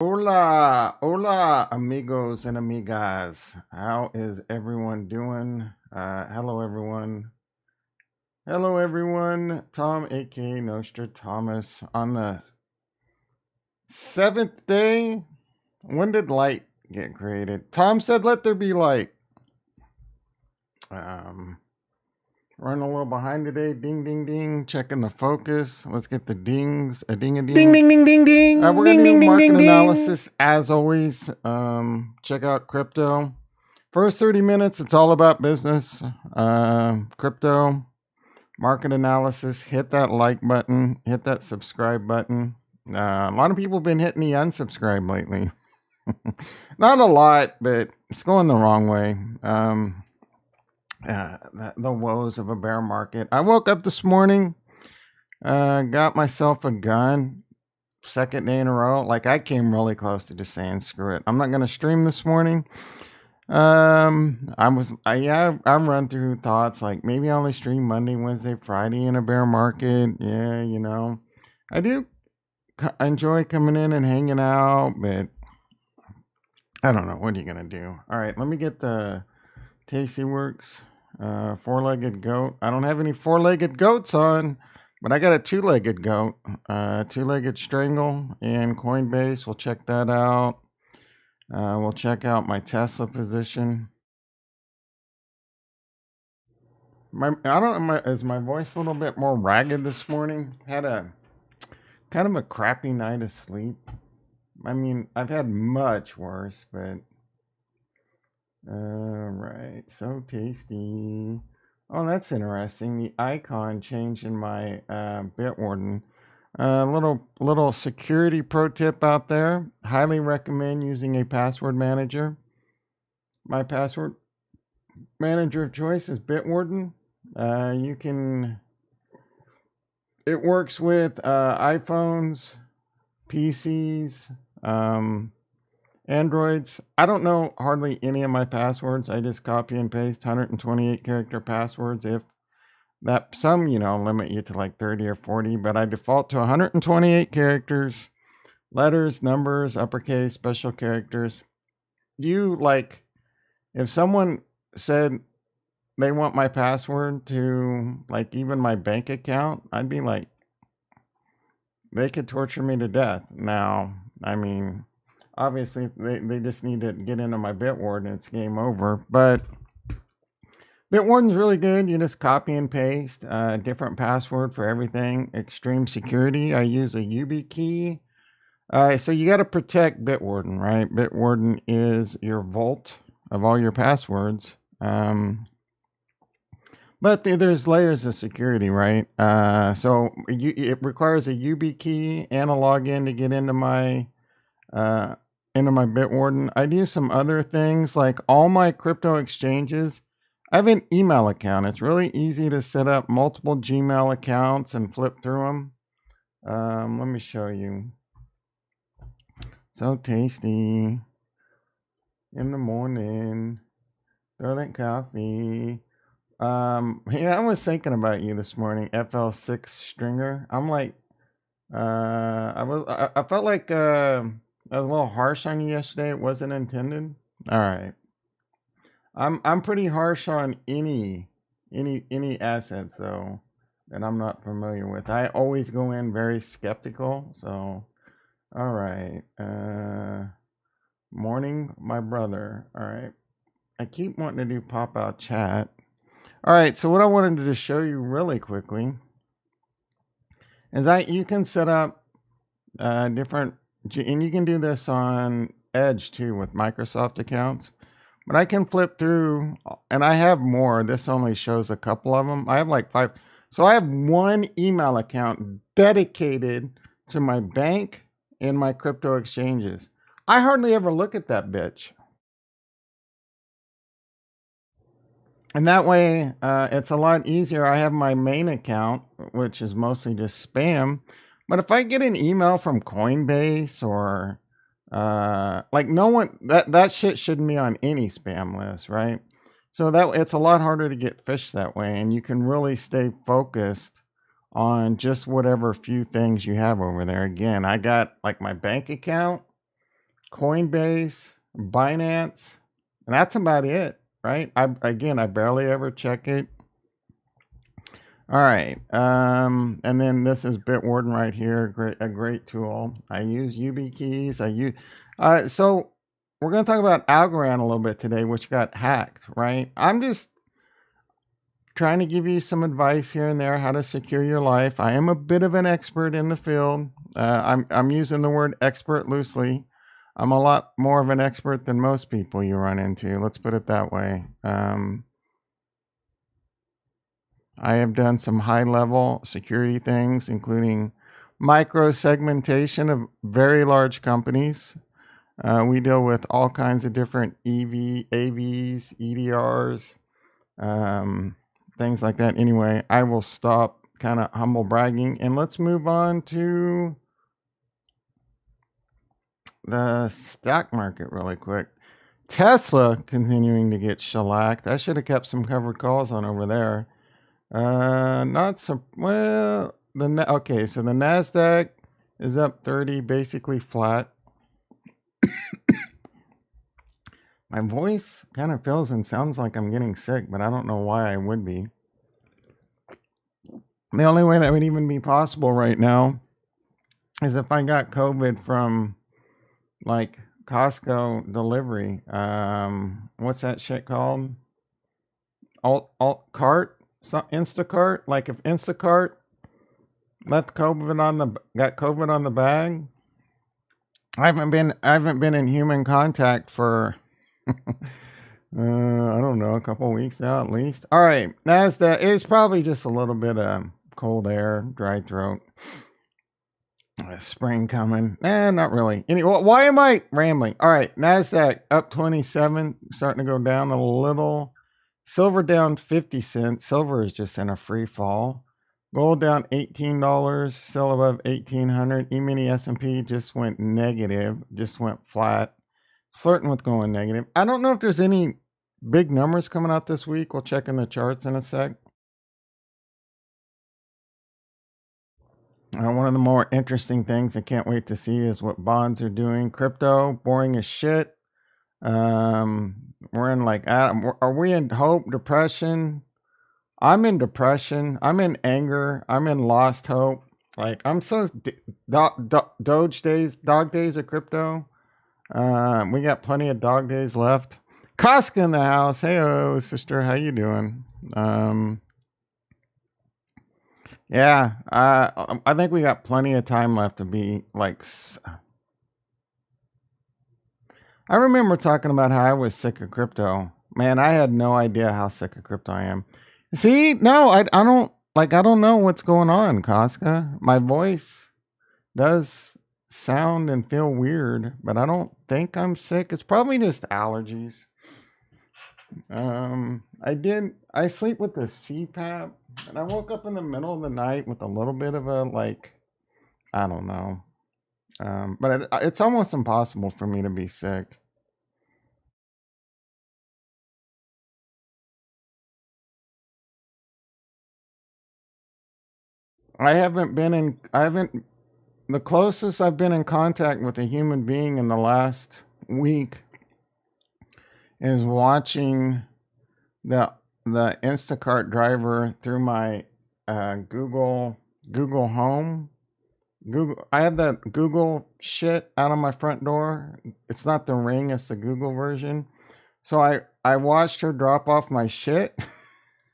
Hola, hola, amigos and amigas. How is everyone doing? Hello, everyone. Hello, everyone. Tom, aka Nostra Thomas, on the seventh day. When did light get created? Tom said, "Let there be light." Um, Running a little behind today. Ding, ding, ding. Checking the focus. Let's get the dings. A ding, a Ding ding. ding ding ding ding We're ding gonna do ding ding market ding ding. analysis as always. Check out crypto. First 30 minutes, it's all about business, crypto, market analysis. Hit that like button, hit that subscribe button. A lot of people have been hitting the unsubscribe lately. Not a lot, but it's going the wrong way. The woes of a bear market. I woke up this morning, got myself a gun. Second day in a row. Like I came really close to just saying screw it. I'm not gonna stream this morning. I run through thoughts like maybe I'll only stream Monday, Wednesday, Friday in a bear market. Yeah, I do enjoy coming in and hanging out, but I don't know. What are you gonna do? All right, let me get the Tasty Works four-legged goat. I don't have any four-legged goats on, but I got a two-legged goat, two-legged strangle, and Coinbase. We'll check that out. We'll check out my Tesla position. I don't know. Is my voice a little bit more ragged this morning? Had a kind of a crappy night of sleep. I mean, I've had much worse, but all right. So tasty. Oh, that's interesting. The icon changed in my Bitwarden. Little security pro tip out there. Highly recommend using a password manager. My password manager of choice is Bitwarden. You can. It works with iPhones, PCs, Androids. I don't know hardly any of my passwords. I just copy and paste 128 character passwords. If that some, limit you to like 30 or 40, but I default to 128 characters, letters, numbers, uppercase, special characters. You like if someone said they want my password to like even my bank account, I'd be like, they could torture me to death. Now, I mean, obviously they just need to get into my Bitwarden and it's game over. But Bitwarden's really good. You just copy and paste a different password for everything. Extreme security. I use a YubiKey. So you got to protect Bitwarden, right? Bitwarden is your vault of all your passwords. But there's layers of security, right? So it requires a YubiKey and a login to get uh, into my Bitwarden. I do some other things like all my crypto exchanges. I have an email account. It's really easy to set up multiple Gmail accounts and flip through them. Let me show you. So tasty in the morning. Throw that coffee. Yeah, I was thinking about you this morning, FL6 stringer. I'm like, I felt like I was a little harsh on you yesterday. It wasn't intended. All right, I'm pretty harsh on any assets though that I'm not familiar with. I always go in very skeptical. So, all right, morning, my brother. All right, I keep wanting to do pop out chat. All right, so what I wanted to just show you really quickly is that you can set up different, and you can do this on Edge too with Microsoft accounts. But I can flip through, and I have more. This only shows a couple of them. I have like 5. So I have one email account dedicated to my bank and my crypto exchanges. I hardly ever look at that bitch. And that way, it's a lot easier. I have my main account, which is mostly just spam. But if I get an email from Coinbase or like no one that shit shouldn't be on any spam list, right? So that it's a lot harder to get fished that way, and you can really stay focused on just whatever few things you have over there. Again, I got like my bank account. Coinbase, Binance, and that's about it, right? I barely ever check it. All right, and then this is Bitwarden right here, a great tool. I use YubiKeys. So we're going to talk about Algorand a little bit today, which got hacked, right? I'm just trying to give you some advice here and there how to secure your life. I am a bit of an expert in the field. I'm using the word expert loosely. I'm a lot more of an expert than most people you run into. Let's put it that way. I have done some high level security things, including micro segmentation of very large companies. We deal with all kinds of different AVs, EDRs, things like that. Anyway, I will stop kind of humble bragging and let's move on to the stock market really quick. Tesla continuing to get shellacked. I should have kept some covered calls on over there. Not so well. Okay, so the Nasdaq is up 30, basically flat. My voice kind of feels and sounds like I'm getting sick, but I don't know why I would be. The only way that would even be possible right now is if I got COVID from like Costco delivery. What's that shit called? Alt cart? Instacart? Like if Instacart got COVID on the bag. I haven't been in human contact for I don't know, a couple weeks now at least. All right, Nasdaq is probably just a little bit of cold air, dry throat. Spring coming. Not really. Anyway, why am I rambling? All right, Nasdaq up 27, starting to go down a little. Silver down 50 cents. Silver is just in a free fall. Gold down $18, still above 1800. E-mini S&P just went negative, just went flat. Flirting with going negative. I don't know if there's any big numbers coming out this week. We'll check in the charts in a sec. One of the more interesting things I can't wait to see is what bonds are doing. Crypto, boring as shit. We're in like, are we in hope, depression? I'm in depression. I'm in anger. I'm in lost hope. Like I'm so dog days of crypto. We got plenty of dog days left. Casca in the house. Hey, sister, how you doing? Yeah, I think we got plenty of time left to be like. I remember talking about how I was sick of crypto. Man, I had no idea how sick of crypto I am. See, no, I don't know what's going on, Casca. My voice does sound and feel weird, but I don't think I'm sick. It's probably just allergies. I sleep with the CPAP, and I woke up in the middle of the night with a little bit of a I don't know. But it's almost impossible for me to be sick. I haven't, the closest I've been in contact with a human being in the last week is watching the Instacart driver through my Google Home. I have that Google shit out on my front door. It's not the Ring, it's the Google version. So I watched her drop off my shit.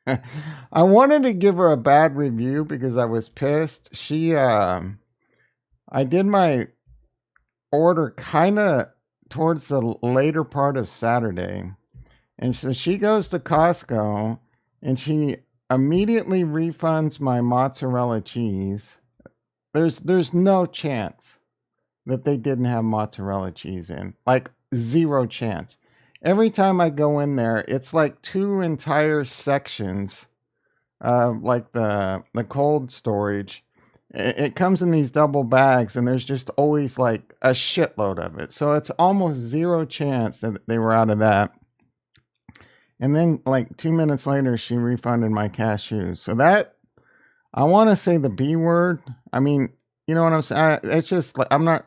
I wanted to give her a bad review because I was pissed. I did my order kind of towards the later part of Saturday. And so she goes to Costco and she immediately refunds my mozzarella cheese. There's no chance that they didn't have mozzarella cheese in. Like zero chance. Every time I go in there, it's like two entire sections of like the cold storage. It comes in these double bags and there's just always like a shitload of it. So it's almost zero chance that they were out of that. And then like 2 minutes later, she refunded my cashews. So that, I want to say the B word. I mean, you know what I'm saying? It's just like, I'm not,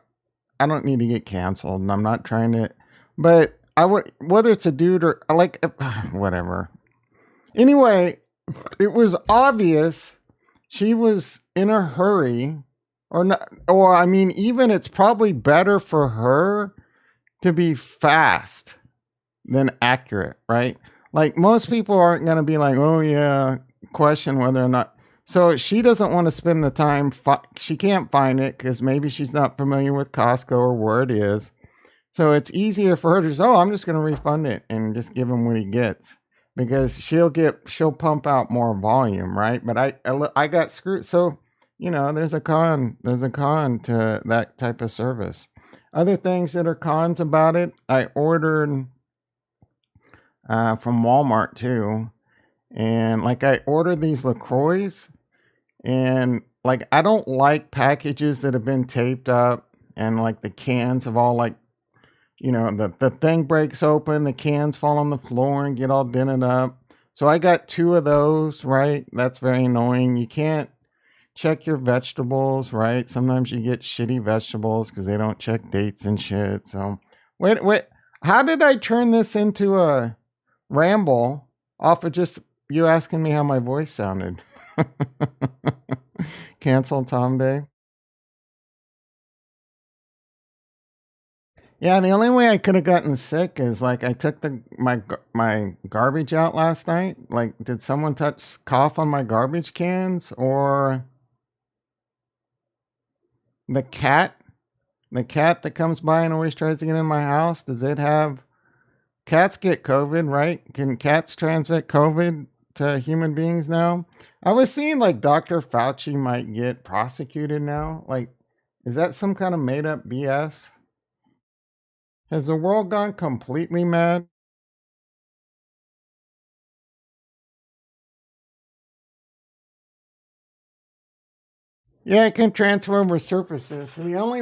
I don't need to get canceled, and I'm not trying to. But I would, whether it's a dude or like whatever. Anyway, it was obvious she was in a hurry, or not, or I mean, even it's probably better for her to be fast than accurate, right? Like most people aren't going to be like, oh yeah, question whether or not. So she doesn't want to spend the time. She can't find it because maybe she's not familiar with Costco or where it is. So it's easier for her to just, oh, I'm just going to refund it and just give him what he gets because she'll pump out more volume, right? But I got screwed. So, there's a con to that type of service. Other things that are cons about it, I ordered from Walmart too. And like I ordered these LaCroix and like I don't like packages that have been taped up and like the cans have all like the thing breaks open, the cans fall on the floor and get all dented up. So I got two of those, right? That's very annoying. You can't check your vegetables, right? Sometimes you get shitty vegetables because they don't check dates and shit. So wait. How did I turn this into a ramble off of just you asking me how my voice sounded? Cancel Tom Day. Yeah, the only way I could have gotten sick is like I took my garbage out last night. Like, did someone cough on my garbage cans or the cat? The cat that comes by and always tries to get in my house. Does it have cats get COVID? Right? Can cats transmit COVID to human beings now? I was seeing like Dr. Fauci might get prosecuted now. Like, is that some kind of made up BS? Has the world gone completely mad? Yeah, it can transfer over surfaces. So the only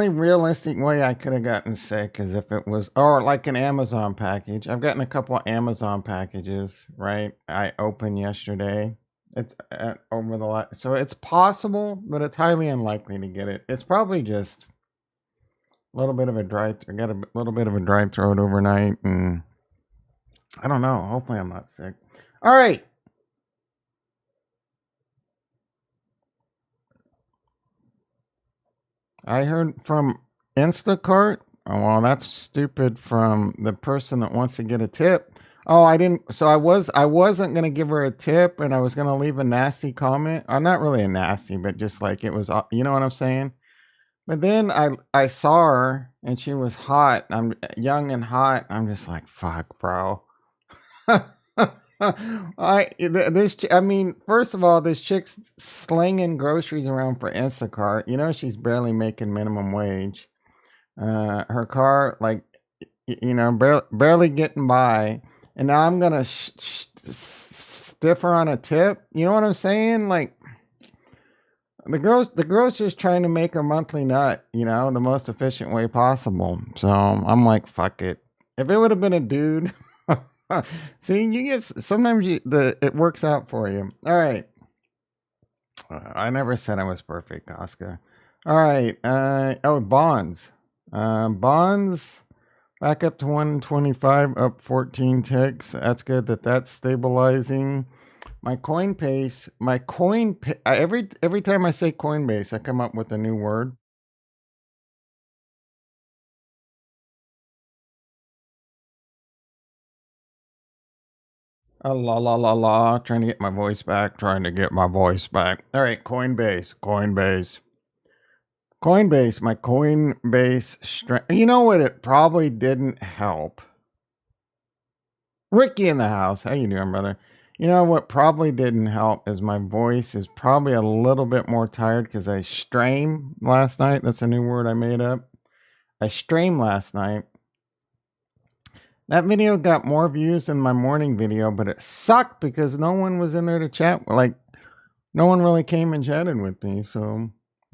realistic way I could have gotten sick is if it was, or like an Amazon package. I've gotten a couple of Amazon packages, right? I opened yesterday. It's over the last, so it's possible, but it's highly unlikely to get it. It's probably just a little bit of a I got a little bit of a dry throat overnight, and I don't know. Hopefully, I'm not sick. All right. I heard from Instacart. Oh, well, that's stupid from the person that wants to get a tip. Oh, I didn't. So I wasn't gonna give her a tip, and I was gonna leave a nasty comment. Not really a nasty, but just like it was. You know what I'm saying? But then I saw her, and she was hot. I'm young and hot. I'm just like, fuck, bro. I mean, first of all, this chick's slinging groceries around for Instacart. She's barely making minimum wage. Her car, like, barely getting by. And now I'm gonna stiff her on a tip. You know what I'm saying? Like, the girl's just trying to make her monthly nut. The most efficient way possible. So I'm like, fuck it. If it would have been a dude. See, you get sometimes it works out for you. All right. I never said I was perfect, Oscar. All right. Bonds. Bonds back up to 125, up 14 ticks. That's good that's stabilizing. My Coinbase, every time I say Coinbase, I come up with a new word. La la la la, trying to get my voice back, trying to get my voice back. All right, Coinbase, my Coinbase strength. You know what? It probably didn't help. Ricky in the house. How you doing, brother? You know what probably didn't help is my voice is probably a little bit more tired because I streamed last night. That's a new word I made up. I streamed last night. That video got more views than my morning video, but it sucked because no one was in there to chat. Like, no one really came and chatted with me. So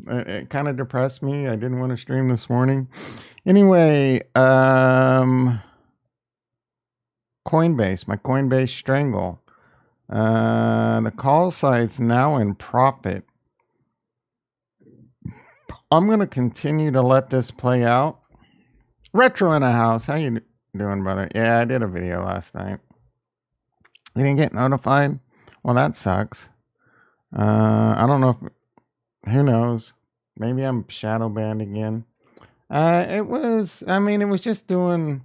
it kind of depressed me. I didn't want to stream this morning. Anyway, Coinbase, my Coinbase strangle. The call site's now in profit. I'm going to continue to let this play out. Retro in a house. How you doing, brother? Yeah, I did a video last night. You didn't get notified? Well, that sucks. I don't know if, who knows? Maybe I'm shadow banned again. It was just doing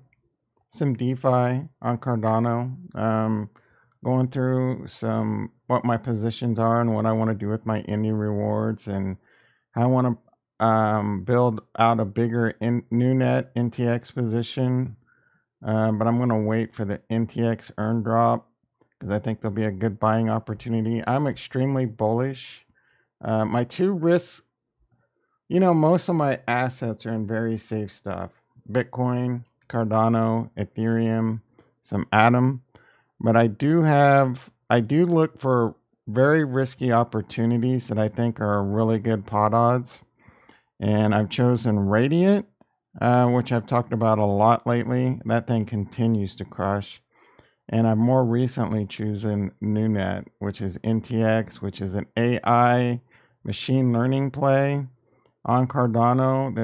some DeFi on Cardano. Going through some what my positions are and what I want to do with my indie rewards and how I want to build out a bigger NewNet NTX position. But I'm going to wait for the NTX earn drop because I think there'll be a good buying opportunity. I'm extremely bullish. My two risks, most of my assets are in very safe stuff. Bitcoin, Cardano, Ethereum, some Atom. But I do look for very risky opportunities that I think are really good pot odds. And I've chosen Radiant, which I've talked about a lot lately. That thing continues to crush. And I've more recently chosen NewNet, which is NTX, which is an AI machine learning play on Cardano.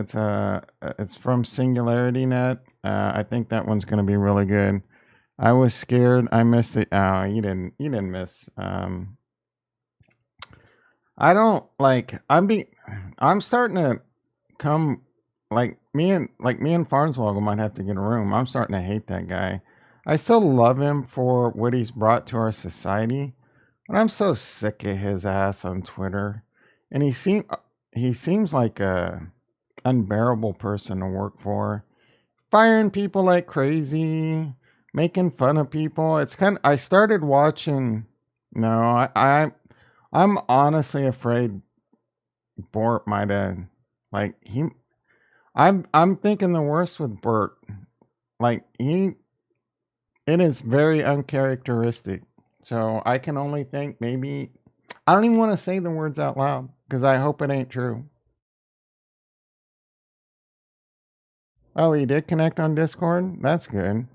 It's from SingularityNet. I think that one's going to be really good. I was scared. I missed it. Oh, you didn't miss. I don't like. I'm starting to come me and Farnswoggle might have to get a room. I'm starting to hate that guy. I still love him for what he's brought to our society, but I'm so sick of his ass on Twitter. And he seems like a unbearable person to work for. Firing people like crazy, making fun of people. I started watching. No, I'm honestly afraid Bort might have I'm thinking the worst with Bert. It is very uncharacteristic. So I can only think maybe I don't even want to say the words out loud because I hope it ain't true. Oh, he did connect on Discord? That's good.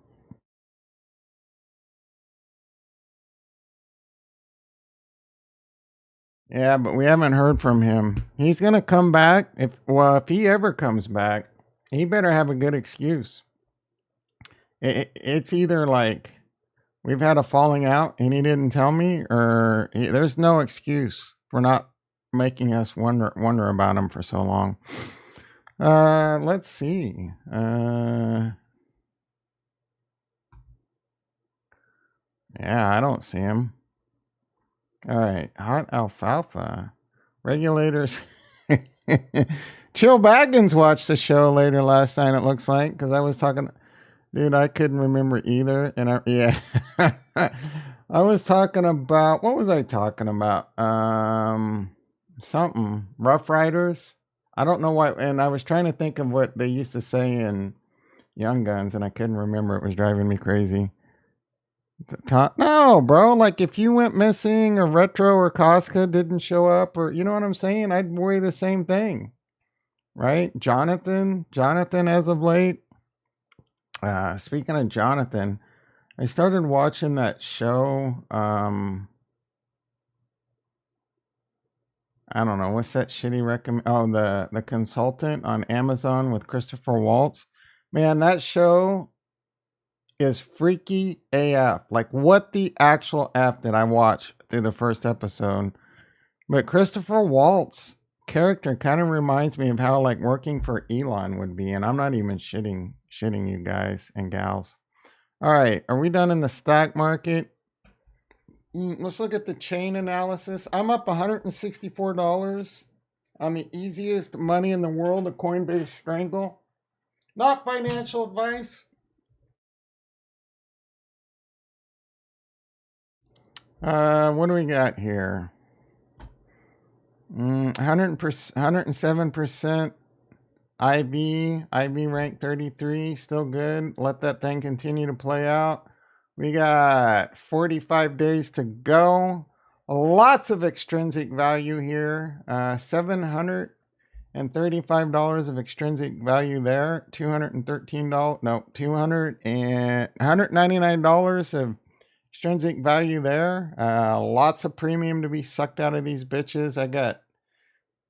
Yeah, but we haven't heard from him. He's gonna come back. If he ever comes back, he better have a good excuse. It's either like we've had a falling out and he didn't tell me, or there's no excuse for not making us wonder about him for so long. Let's see. Yeah, I don't see him. All right, hot alfalfa. Regulators. Chill Baggins watched the show later last night, it looks like, because I was talking. Dude, I couldn't remember either. And I was talking about, what was I talking about? Something. Rough Riders. I don't know why. And I was trying to think of what they used to say in Young Guns, and I couldn't remember. It was driving me crazy. No, bro. Like if you went missing or Retro or Casca didn't show up, or you know what I'm saying? I'd worry the same thing. Right? Jonathan as of late. Speaking of Jonathan, I started watching that show. I don't know what's that shitty recommend. Oh, the Consultant on Amazon with Christopher Waltz. Man, that show is freaky AF. Like, what the actual F did I watch through the first episode? But Christopher Waltz character kind of reminds me of how like working for Elon would be, and I'm not even shitting you guys and gals. All right, are we done in the stock market? Let's look at the chain analysis. I'm up $164. I'm the easiest money in the world, a Coinbase strangle. Not financial advice. What do we got here? 107% IB rank 33, still good. Let that thing continue to play out. We got 45 days to go. Lots of extrinsic value here. $735 of extrinsic value there. $213, no, $199 of extrinsic value there. Lots of premium to be sucked out of these bitches. I got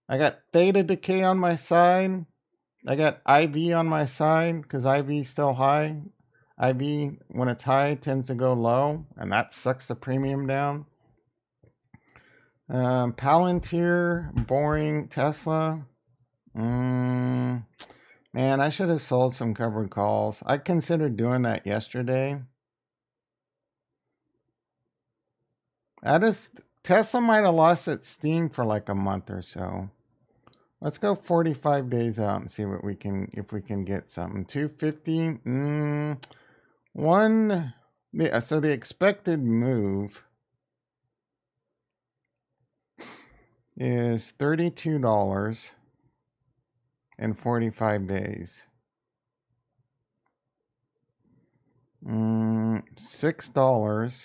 I got theta decay on my side. I got IV on my side because IV is still high. IV, when it's high, tends to go low, and that sucks the premium down. Palantir, boring, Tesla. Man, I should have sold some covered calls. I considered doing that yesterday. Tesla might have lost its steam for like a month or so. Let's go 45 days out and see what we can, if we can get something. 250. So the expected move is $32 in 45 days. $6.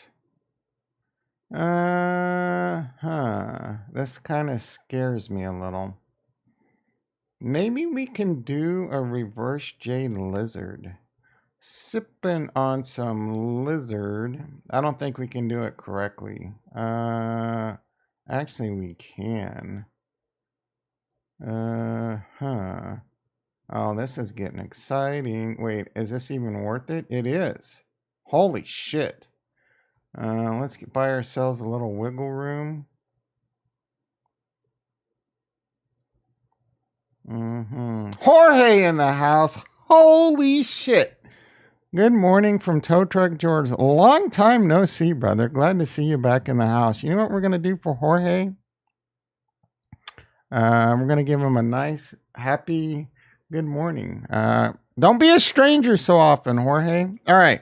This kind of scares me a little. Maybe we can do a reverse J lizard. Sipping on some lizard. I don't think we can do it correctly. Actually we can. Oh, this is getting exciting. Wait, is this even worth it? It is. Holy shit. Let's buy ourselves a little wiggle room. Jorge in the house. Holy shit. Good morning from Tow Truck George. Long time no see, brother. Glad to see you back in the house. You know what we're going to do for Jorge? We're going to give him a nice, happy good morning. Don't be a stranger so often, Jorge. All right.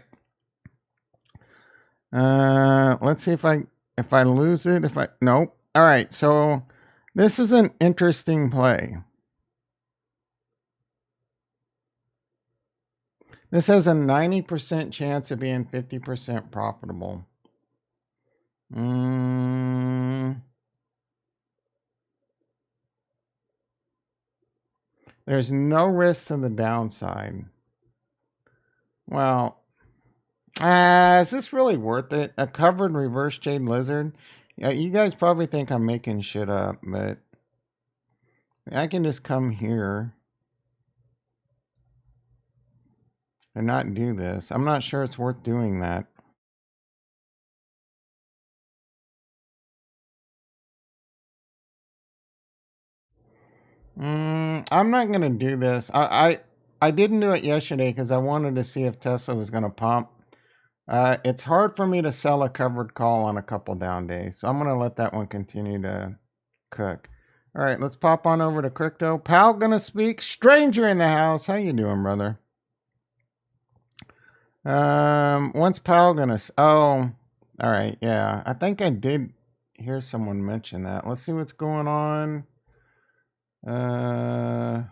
Let's see if I lose it. Nope. All right. So this is an interesting play. This has a 90% chance of being 50% profitable. There's no risk to the downside. Well, is this really worth it? A covered reverse jade lizard? Yeah, you guys probably think I'm making shit up, but I can just come here and not do this. I'm not sure it's worth doing that. I'm not gonna do this. I didn't do it yesterday because I wanted to see if Tesla was gonna pump. It's hard for me to sell a covered call on a couple down days, so I'm gonna let that one continue to cook. All right, let's pop on over to crypto. Pal gonna speak. Stranger in the house. How you doing, brother? When's Pal gonna? Oh, all right. Yeah, I think I did hear someone mention that. Let's see what's going on. Why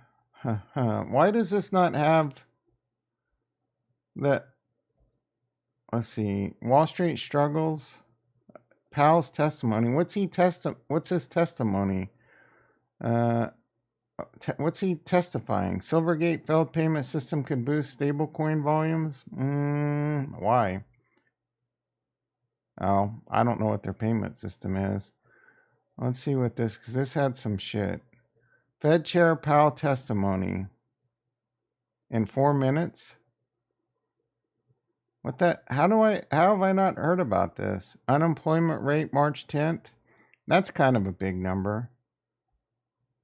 does this not have that? Let's see. Wall Street struggles. Powell's testimony. What's his testimony? What's he testifying? Silvergate failed payment system could boost stablecoin volumes. Why? Oh, I don't know what their payment system is. Let's see what this, because this had some shit. Fed Chair Powell testimony in 4 minutes. What the? How have I not heard about this? Unemployment rate March 10th. That's kind of a big number.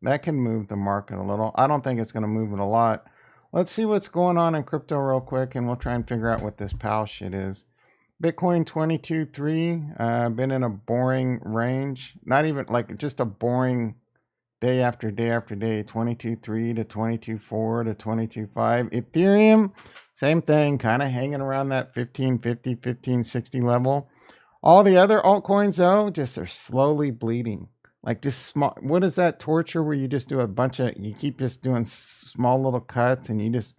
That can move the market a little. I don't think it's going to move it a lot. Let's see what's going on in crypto real quick, and we'll try and figure out what this Powell shit is. Bitcoin 22.3, been in a boring range. Not even, like, just a boring day after day after day. 22.3 to 22.4 to 22.5. Ethereum, same thing, kind of hanging around that 1550, 1560 level. All the other altcoins, though, just are slowly bleeding. Like, just small. What is that torture where you just do a bunch of, you keep just doing small little cuts and you just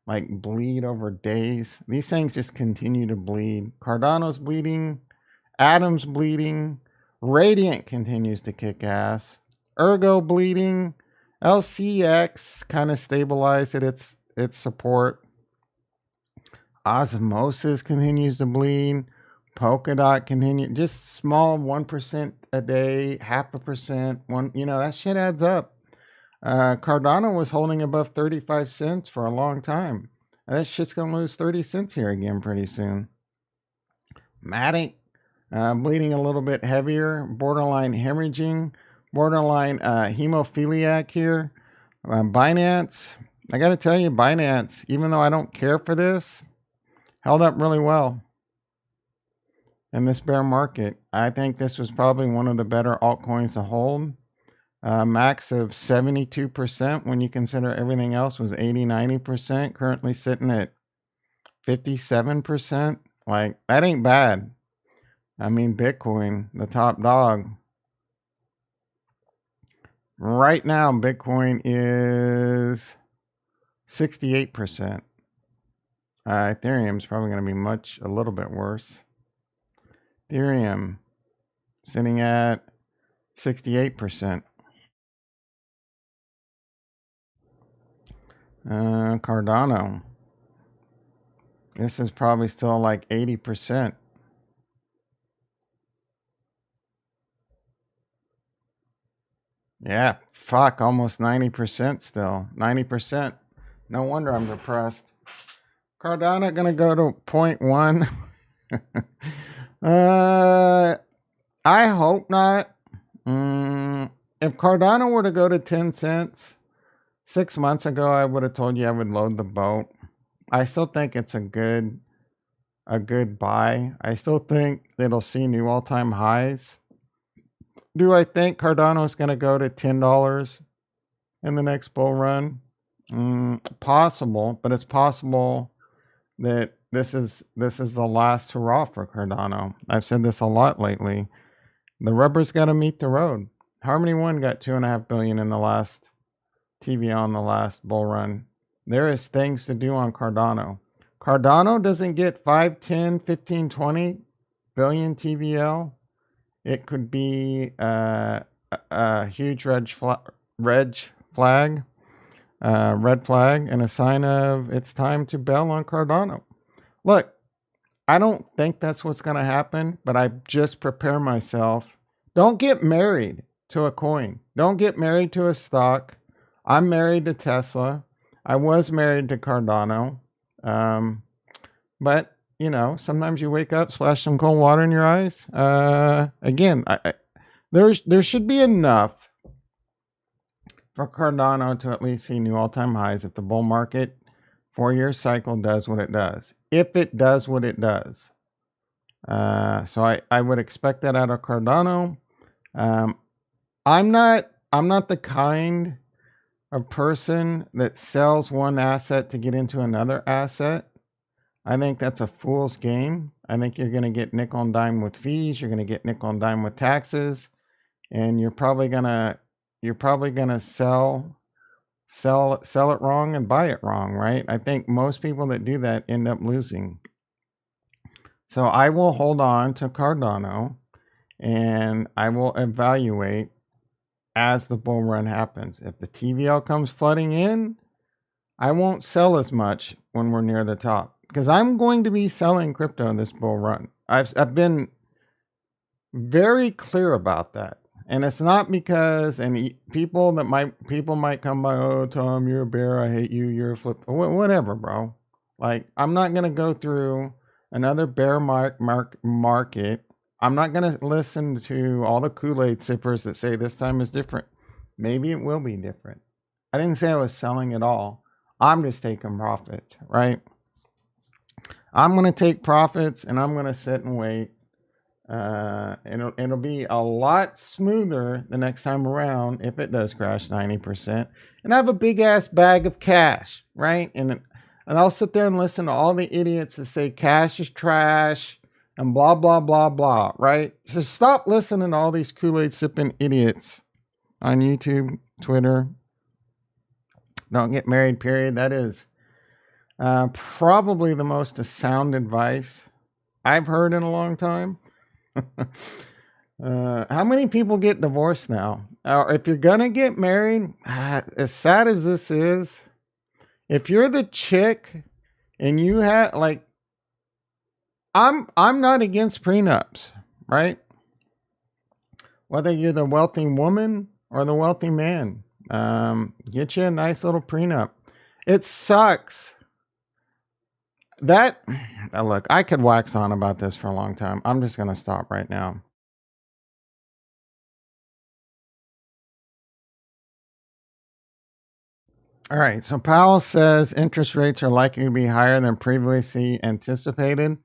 like bleed over days? These things just continue to bleed. Cardano's bleeding. Atom's bleeding. Radiant continues to kick ass. Ergo bleeding. LCX kind of stabilized at its support. Osmosis continues to bleed. Polkadot continue, just small 1% a day, 0.5%, one, that shit adds up. Cardano was holding above 35 cents for a long time. That shit's going to lose 30 cents here again pretty soon. Matic, bleeding a little bit heavier, borderline hemorrhaging, borderline hemophiliac here. Binance, I got to tell you, Binance, even though I don't care for this, held up really well in this bear market. I think this was probably one of the better altcoins to hold. Max of 72% when you consider everything else was 80-90%, currently sitting at 57%. Like, that ain't bad. I mean, Bitcoin, the top dog. Right now, Bitcoin is 68%. Ethereum's probably going to be a little bit worse. Ethereum sitting at 68%. Cardano. This is probably still like 80%. Yeah, fuck, almost 90% still. 90%. No wonder I'm depressed. Cardano gonna go to 0.1. I hope not. If Cardano were to go to 10 cents, 6 months ago, I would have told you I would load the boat. I still think it's a good buy. I still think it'll see new all-time highs. Do I think Cardano is going to go to $10 in the next bull run? Possible, but it's possible that this is the last hurrah for Cardano. I've said this a lot lately. The rubber's got to meet the road. Harmony One got $2.5 billion in the last TVL in the last bull run. There is things to do on Cardano. Cardano doesn't get 5, 10, 15, 20 billion TVL. It could be a huge red flag, and a sign of it's time to bail on Cardano. Look, I don't think that's what's going to happen, but I just prepare myself. Don't get married to a coin. Don't get married to a stock. I'm married to Tesla. I was married to Cardano. But sometimes you wake up, splash some cold water in your eyes. Again, there should be enough for Cardano to at least see new all-time highs if the bull market 4-year cycle does what it does. If it does what it does. So I would expect that out of Cardano. I'm not the kind of person that sells one asset to get into another asset. I think that's a fool's game. I think you're going to get nickel and dime with fees. You're going to get nickel and dime with taxes, and you're probably going to sell it wrong and buy it wrong, right? I think most people that do that end up losing. So I will hold on to Cardano, and I will evaluate as the bull run happens. If the TVL comes flooding in, I won't sell as much when we're near the top, because I'm going to be selling crypto in this bull run. I've been very clear about that. And it's not because people might come by, oh, Tom, you're a bear, I hate you, you're a flip, whatever, bro. Like, I'm not going to go through another bear market. I'm not going to listen to all the Kool-Aid sippers that say this time is different. Maybe it will be different. I didn't say I was selling at all. I'm just taking profits, right? I'm going to take profits and I'm going to sit and wait. It'll be a lot smoother the next time around if it does crash 90%. And I have a big ass bag of cash, right? And I'll sit there and listen to all the idiots that say cash is trash and blah, blah, blah, blah, right? So stop listening to all these Kool-Aid sipping idiots on YouTube, Twitter. Don't get married, period. That is probably the most sound advice I've heard in a long time. How many people get divorced now? If you're gonna get married, as sad as this is, if you're the chick and you have like, I'm not against prenups, right? whether you're the wealthy woman or the wealthy man. Get you a nice little prenup. It sucks. That, look, I could wax on about this for a long time. I'm just going to stop right now. All right. So Powell says interest rates are likely to be higher than previously anticipated.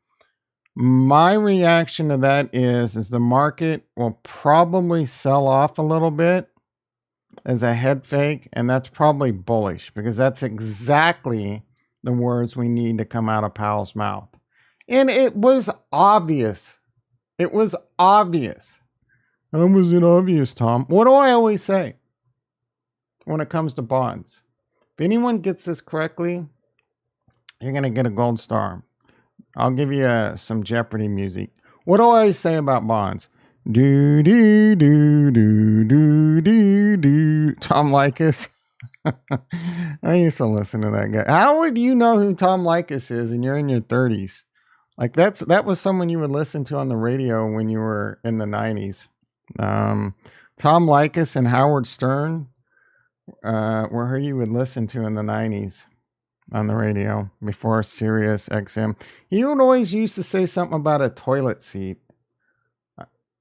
My reaction to that is the market will probably sell off a little bit as a head fake, and that's probably bullish because that's exactly the words we need to come out of Powell's mouth. And it was obvious. It was obvious. How was it obvious, Tom? What do I always say when it comes to bonds? If anyone gets this correctly, you're going to get a gold star. I'll give you some Jeopardy music. What do I say about bonds? Do, do, do, do, do, do, do. Tom Likas. I used to listen to that guy. How would you know who Tom Likas is and you're in your 30s? Like that was someone you would listen to on the radio when you were in the 90s. Tom Likas and Howard Stern were who you would listen to in the 90s on the radio before Sirius XM. He would always used to say something about a toilet seat.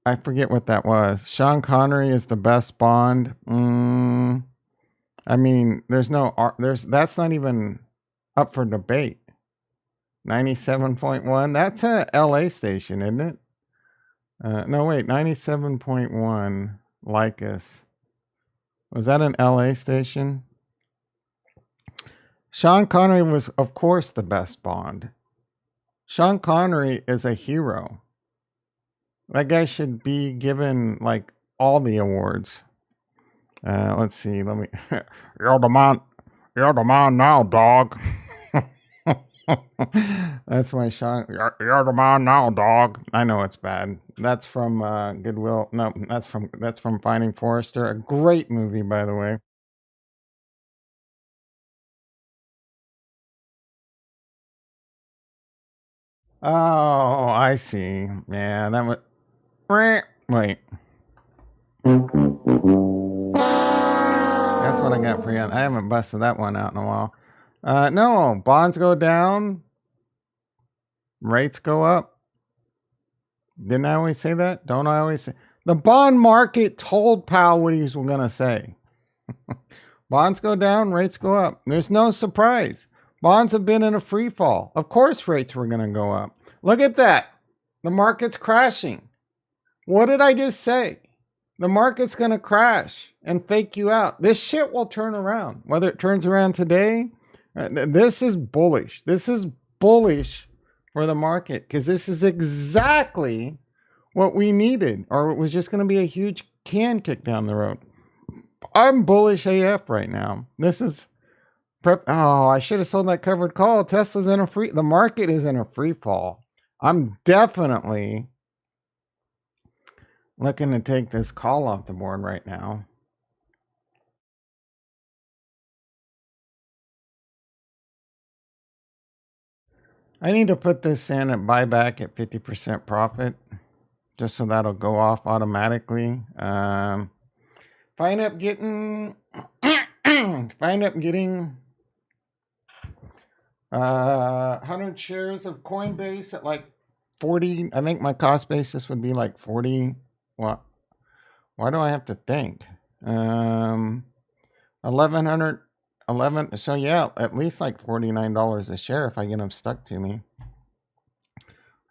I forget what that was. Sean Connery is the best Bond. I mean, that's not even up for debate. 97.1. That's a LA station, isn't it? No, wait, 97.1 Lycus. Was that an LA station? Sean Connery was, of course, the best Bond. Sean Connery is a hero. That guy should be given, like, all the awards. Let's see. You're the man now, dog. That's why Sean. You're the man now, dog. I know it's bad. That's from Goodwill. No, that's from Finding Forrester. A great movie, by the way. Oh, I see. Yeah, that was. Wait. That's what I got for you. I haven't busted that one out in a while. No, bonds go down, rates go up. Didn't I always say that? Don't I always say? The bond market told Powell what he was going to say. Bonds go down, rates go up. There's no surprise. Bonds have been in a free fall. Of course rates were going to go up. Look at that. The market's crashing. What did I just say? The market's going to crash and fake you out. This shit will turn around. Whether it turns around today, this is bullish. This is bullish for the market because this is exactly what we needed, or it was just going to be a huge can kick down the road. I'm bullish AF right now. This is prep. Oh, I should have sold that covered call. Tesla's in a free. The market is in a free fall. I'm definitely looking to take this call off the board right now. I need to put this in at buyback at 50% profit, just so that'll go off automatically. If I end up getting, 100 shares of Coinbase at like 40, I think my cost basis would be like 40. What? Why do I have to think? 1100. So yeah, at least like $49 a share if I get them stuck to me.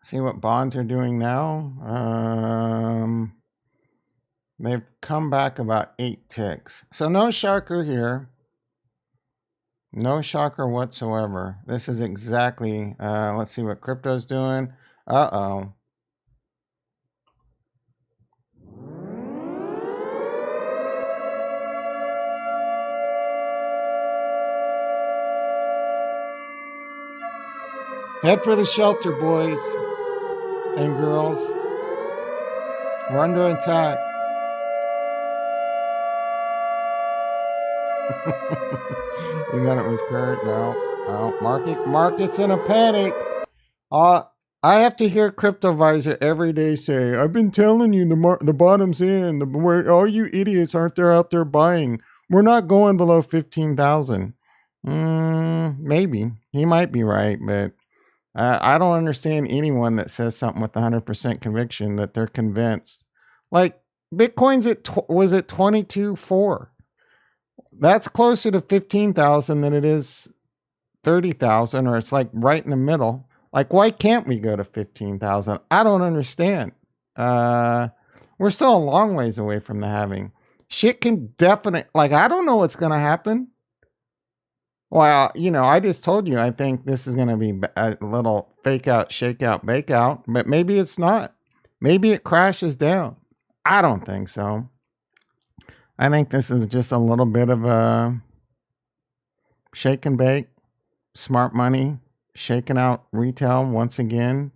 See what bonds are doing now. They've come back about 8 ticks. So no shocker here. No shocker whatsoever. This is exactly, let's see what crypto's doing. Uh-oh. Head for the shelter, boys and girls. We're under attack. You thought it was Kurt? No. Market's in a panic. I I have to hear CryptoVisor every day say, "I've been telling you the bottom's in. Where all you idiots aren't there out there buying. We're not going below 15,000." Maybe he might be right, but I don't understand anyone that says something with 100% conviction that they're convinced. Like Bitcoin's was at 22.4. That's closer to 15,000 than it is 30,000, or it's like right in the middle. Like, why can't we go to 15,000? I don't understand. We're still a long ways away from the halving. Shit can definitely, like, I don't know what's going to happen. Well, I just told you I think this is going to be a little fake out, shake out, bake out, but maybe it's not. Maybe it crashes down. I don't think so. I think this is just a little bit of a shake and bake, smart money, shaking out retail once again.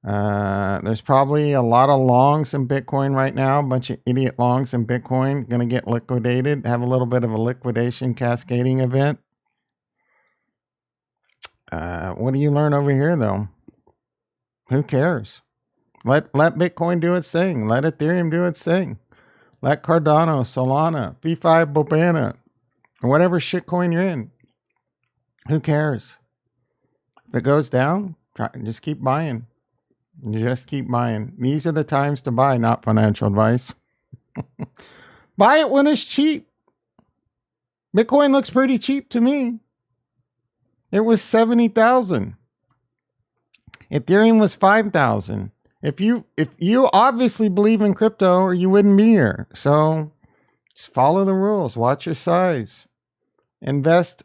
There's probably a lot of longs in Bitcoin right now. A bunch of idiot longs in Bitcoin going to get liquidated, have a little bit of a liquidation cascading event. What do you learn over here, though? Who cares? Let Bitcoin do its thing. Let Ethereum do its thing. Let Cardano, Solana, V5, Bobana, or whatever shitcoin you're in. Who cares? If it goes down, just keep buying. Just keep buying. These are the times to buy, not financial advice. Buy it when it's cheap. Bitcoin looks pretty cheap to me. It was 70,000. Ethereum was 5,000. If you obviously believe in crypto, or you wouldn't be here. So just follow the rules. Watch your size. Invest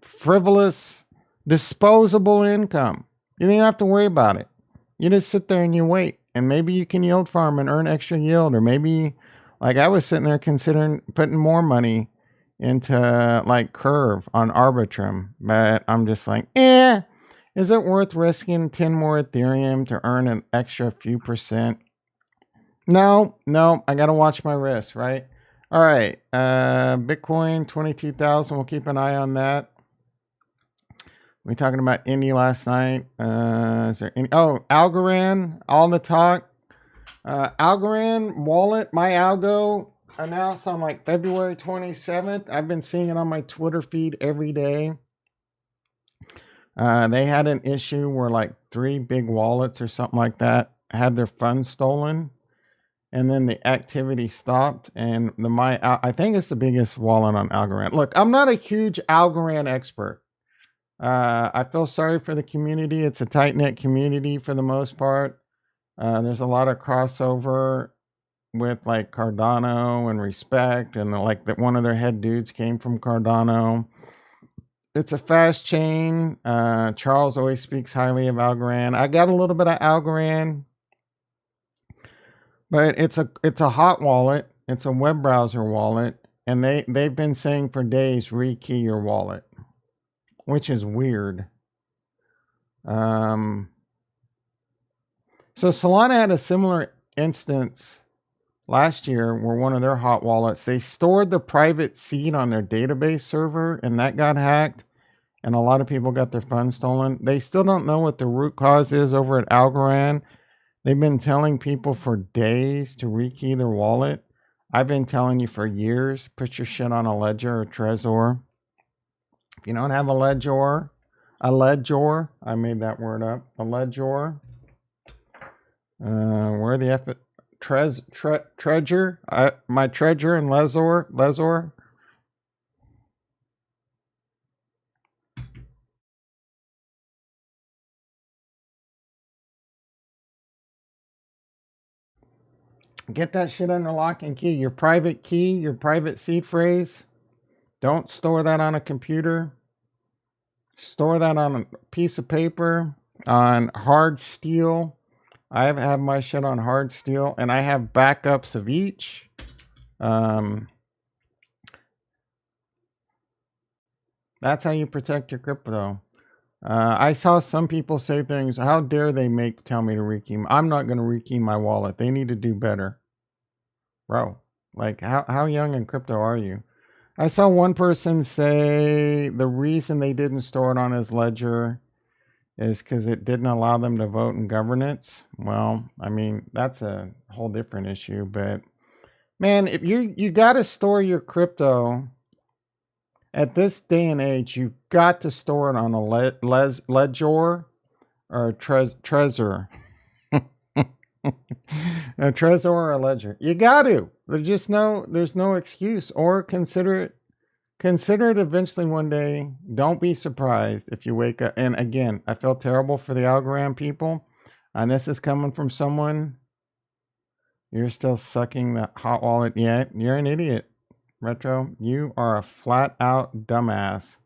frivolous, disposable income. You don't have to worry about it. You just sit there and you wait. And maybe you can yield farm and earn extra yield. Or maybe, like I was sitting there considering putting more money into like Curve on Arbitrum. But I'm just like, is it worth risking 10 more Ethereum to earn an extra few percent? No, I got to watch my risk, right? All right. Bitcoin, 22,000. We'll keep an eye on that. We talking about Indy last night. Is there any? Oh, Algorand, all the talk. Algorand wallet, my Algo announced on like February 27th. I've been seeing it on my Twitter feed every day. They had an issue where like 3 big wallets or something like that had their funds stolen, and then the activity stopped. And I think it's the biggest wallet on Algorand. Look, I'm not a huge Algorand expert. I feel sorry for the community. It's a tight-knit community for the most part. There's a lot of crossover with like Cardano and Respect, and that one of their head dudes came from Cardano. It's a fast chain. Charles always speaks highly of Algorand. I got a little bit of Algorand, but it's a hot wallet. It's a web browser wallet, and they've been saying for days, rekey your wallet, which is weird. So Solana had a similar instance last year where one of their hot wallets, they stored the private seed on their database server, and that got hacked, and a lot of people got their funds stolen. They still don't know what the root cause is over at Algorand. They've been telling people for days to rekey their wallet. I've been telling you for years, put your shit on a Ledger or Trezor. If you don't have a Ledger, I made that word up, a Ledger. Where the F Trezor? My Trezor and Trezor. Get that shit under lock and key. Your private key, your private seed phrase. Don't store that on a computer. Store that on a piece of paper, on hard steel. I have had my shit on hard steel, and I have backups of each. That's how you protect your crypto. I saw some people say things, how dare they tell me to rekey. I'm not going to rekey my wallet. They need to do better. Bro, like how young in crypto are you? I saw one person say the reason they didn't store it on his Ledger is because it didn't allow them to vote in governance. Well, I mean, that's a whole different issue. But man, if you got to store your crypto at this day and age, you've got to store it on a ledger or a Trezor. A Trezor or a ledger. You got to. There's no excuse. Or consider it eventually one day. Don't be surprised if you wake up. And again, I feel terrible for the Algorand people. And this is coming from someone. You're still sucking the hot wallet yet. You're an idiot, Retro. You are a flat out dumbass.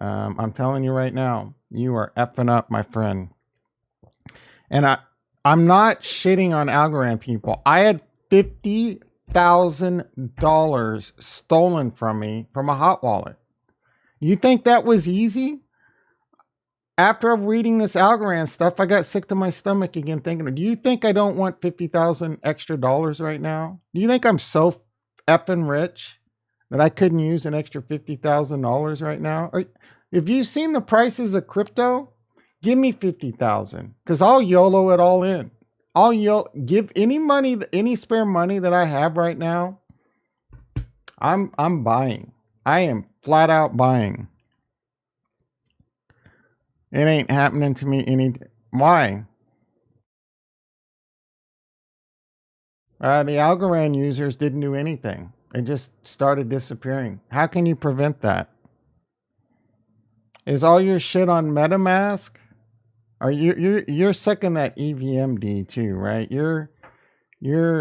I'm telling you right now, you are effing up, my friend. And I'm not shitting on Algorand people. I had $50,000 stolen from me from a hot wallet. You think that was easy? After reading this Algorand stuff, I got sick to my stomach again thinking, do you think I don't want 50,000 extra dollars right now? Do you think I'm so effing rich that I couldn't use an extra $50,000 right now? Or, if you've seen the prices of crypto, give me 50,000 because I'll YOLO it all in. Give any money, any spare money that I have right now. I'm buying. I am flat out buying. It ain't happening to me why? The Algorand users didn't do anything. It just started disappearing. How can you prevent that? Is all your shit on MetaMask? Are you're sucking that EVMD too, right? You're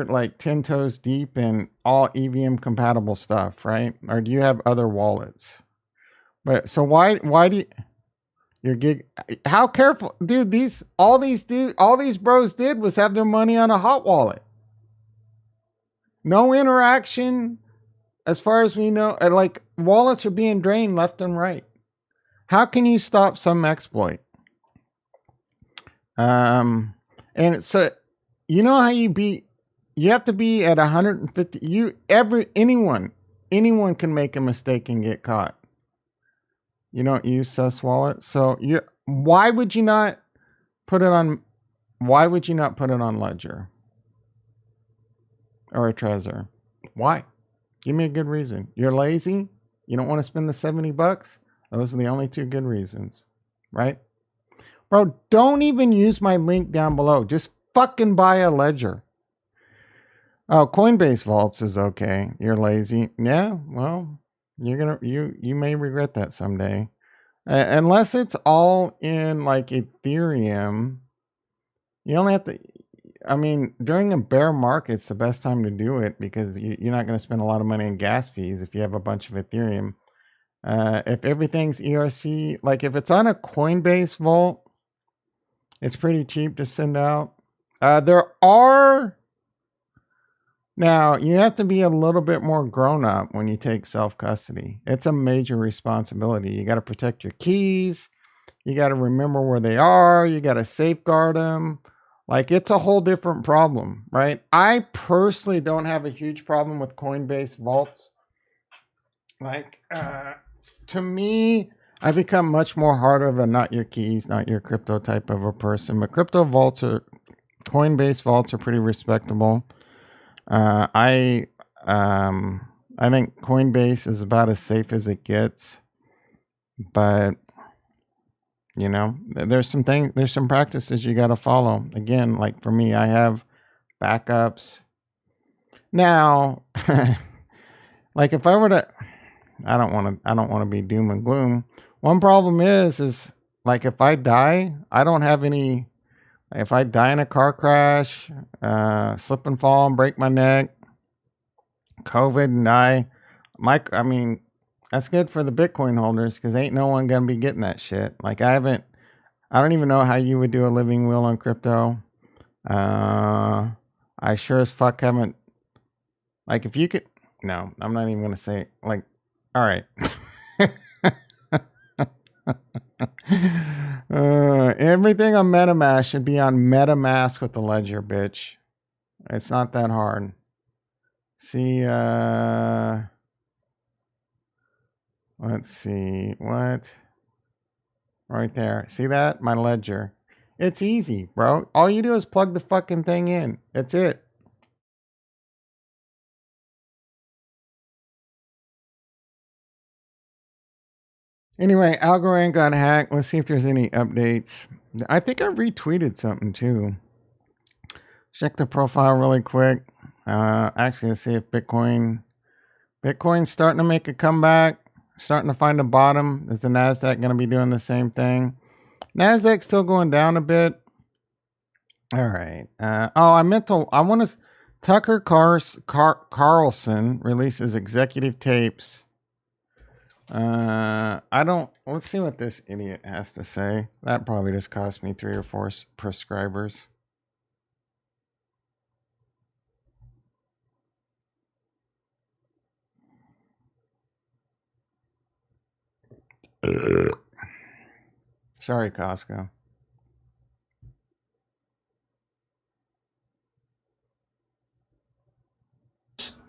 like 10 toes deep in all EVM compatible stuff, right? Or do you have other wallets? But so why do you, your gig? How careful, dude? All these bros did was have their money on a hot wallet. No interaction, as far as we know. Like wallets are being drained left and right. How can you stop some exploit? And so you know how you have to be at 150. Anyone can make a mistake and get caught. You don't use Sus Wallet. So why would you not put it on Ledger or a Trezor? Why? Give me a good reason. You're lazy? You don't want to spend the $70? Those are the only two good reasons, right? Bro, don't even use my link down below. Just fucking buy a ledger. Oh, Coinbase Vaults is okay. You're lazy. Yeah, well, you may regret that someday. Unless it's all in like Ethereum, you only have to. I mean, during a bear market, it's the best time to do it because you're not going to spend a lot of money in gas fees if you have a bunch of Ethereum. If everything's ERC, like if it's on a Coinbase Vault, it's pretty cheap to send out. Now, you have to be a little bit more grown up when you take self-custody. It's a major responsibility. You got to protect your keys. You got to remember where they are. You got to safeguard them. Like, it's a whole different problem, right? I personally don't have a huge problem with Coinbase Vaults. Like, to me, I become much more hard of a not your keys, not your crypto type of a person. But Coinbase Vaults are pretty respectable. I think Coinbase is about as safe as it gets, but you know, there's some practices you got to follow. Again, like for me, I have backups. Now, like if I were to, I don't want to be doom and gloom. One problem is like if I die, I don't have any. If I die in a car crash, slip and fall and break my neck, COVID and die, I mean, that's good for the Bitcoin holders because ain't no one gonna be getting that shit. Like I don't even know how you would do a living will on crypto. I sure as fuck haven't. Like if you could, no, I'm not even gonna say. Like, all right. Everything on MetaMask should be on MetaMask with the ledger, bitch. It's not that hard. See, let's see, what? right there. See that? My ledger. It's easy, bro. All you do is plug the fucking thing in. That's it. Anyway, Algo got hacked. Let's see if there's any updates. I think I retweeted something too. Check the profile really quick. Actually, let's see if Bitcoin's starting to make a comeback, starting to find a bottom. Is the NASDAQ going to be doing the same thing? NASDAQ's still going down a bit. All right. Tucker Carlson releases executive tapes. Let's see what this idiot has to say. That probably just cost me 3 or 4 prescribers. Sorry, Costco.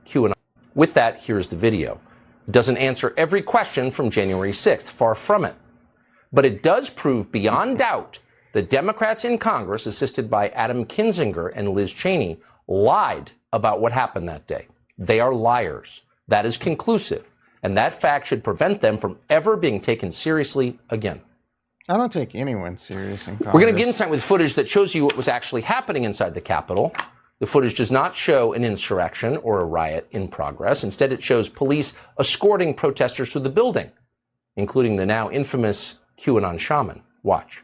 QAnon. With that, here's the video. It doesn't answer every question from January 6th, far from it. But it does prove beyond doubt that Democrats in Congress, assisted by Adam Kinzinger and Liz Cheney, lied about what happened that day. They are liars. That is conclusive. And that fact should prevent them from ever being taken seriously again. I don't take anyone serious in Congress. We're going to get inside with footage that shows you what was actually happening inside the Capitol. The footage does not show an insurrection or a riot in progress. Instead, it shows police escorting protesters through the building, including the now infamous QAnon shaman. Watch.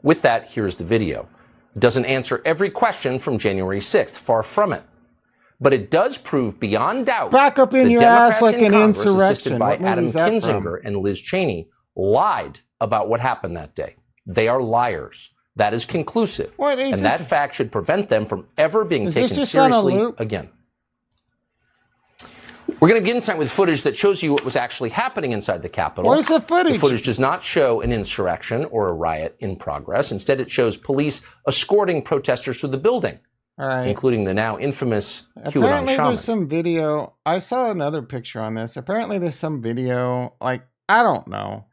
With that, here's the video. It doesn't answer every question from January 6th, far from it. But it does prove beyond doubt back up in that your Democrats ass like in an Congress, insurrection. assisted by Adam Kinzinger and Liz Cheney, lied about what happened that day. They are liars. That is conclusive. And that fact should prevent them from ever being taken seriously again. We're going to get inside with footage that shows you what was actually happening inside the Capitol. Where's the footage? The footage does not show an insurrection or a riot in progress. Instead, it shows police escorting protesters through the building, including the now infamous QAnon shaman. Apparently there's some video. I saw another picture on this. Apparently there's some video. Like, I don't know.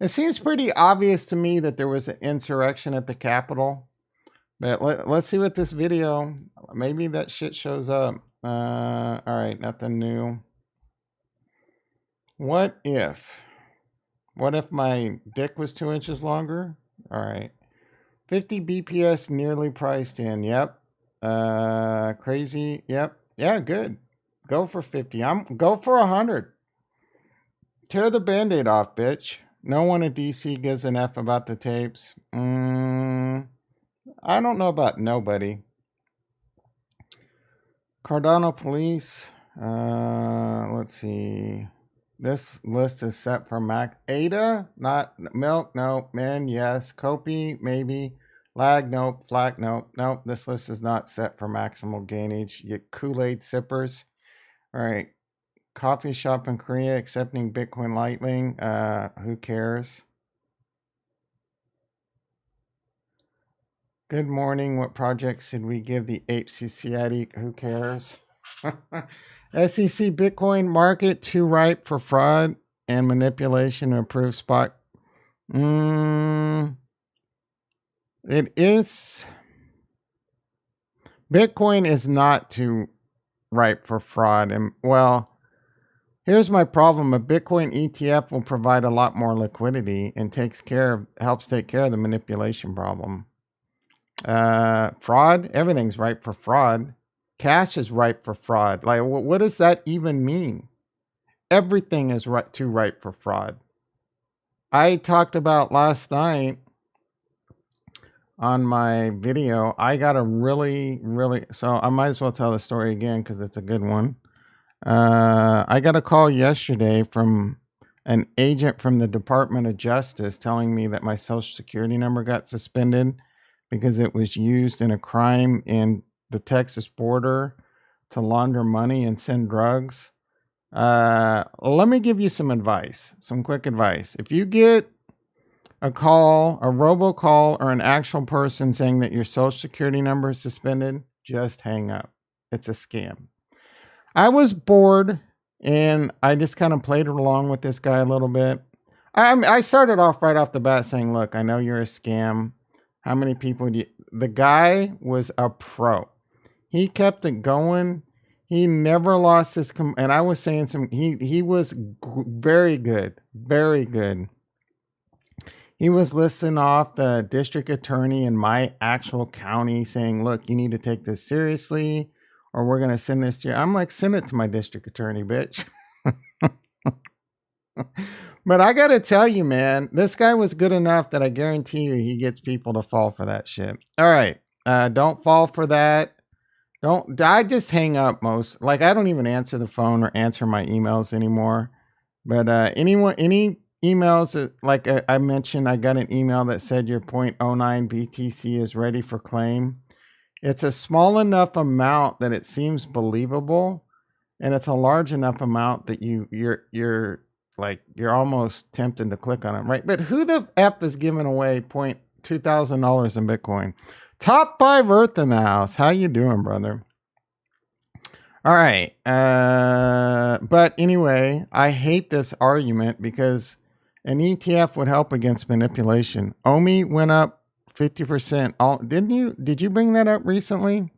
It seems pretty obvious to me that there was an insurrection at the Capitol. But let's see what this video, maybe that shit shows up. All right, nothing new. What if my dick was 2 inches longer? All right. 50 BPS nearly priced in. Yep. Crazy. Yep. Yeah, good. Go for 50. Go for 100. Tear the Band-Aid off, bitch. No one in DC gives an F about the tapes. I don't know about nobody. Cardano Police. Let's see. This list is set for Mac. Ada? Not Milk? No. Men? Yes. Copy? Maybe. Lag? Nope. Flack? Nope. Nope. This list is not set for maximal gainage. You Kool-Aid sippers. All right. Coffee shop in Korea accepting Bitcoin Lightning. Who cares? Good morning. What projects should we give the HCCID? Who cares? SEC Bitcoin market too ripe for fraud and manipulation to improve spot. It is. Bitcoin is not too ripe for fraud. And well, here's my problem. A Bitcoin ETF will provide a lot more liquidity and helps take care of the manipulation problem. Fraud, everything's ripe for fraud. Cash is ripe for fraud. Like, what does that even mean? Everything is too ripe for fraud. I talked about last night on my video. I got a so I might as well tell the story again because it's a good one. I got a call yesterday from an agent from the Department of Justice telling me that my Social Security number got suspended because it was used in a crime in the Texas border to launder money and send drugs. Let me give you some quick advice. If you get a call, a robocall, or an actual person saying that your Social Security number is suspended, just hang up. It's a scam. I was bored and I just kind of played along with this guy a little bit. I started off right off the bat saying, look, I know you're a scam. How many people do you... The guy was a pro. He kept it going. He never lost his... and I was saying he was very good. Very good. He was listing off the district attorney in my actual county saying, look, you need to take this seriously or we're going to send this to you. I'm like, send it to my district attorney, bitch. But I got to tell you, man, this guy was good enough that I guarantee you he gets people to fall for that shit. All right. Don't fall for that. I just hang up most. Like, I don't even answer the phone or answer my emails anymore. But any emails that, like I mentioned, I got an email that said your 0.09 BTC is ready for claim. It's a small enough amount that it seems believable, and it's a large enough amount that you're almost tempted to click on it, right? But who the F is giving away $2,000 in Bitcoin? Top 5 Earth in the house. How you doing, brother? All right. But anyway, I hate this argument because an ETF would help against manipulation. OMI went up 50%. Did you bring that up recently?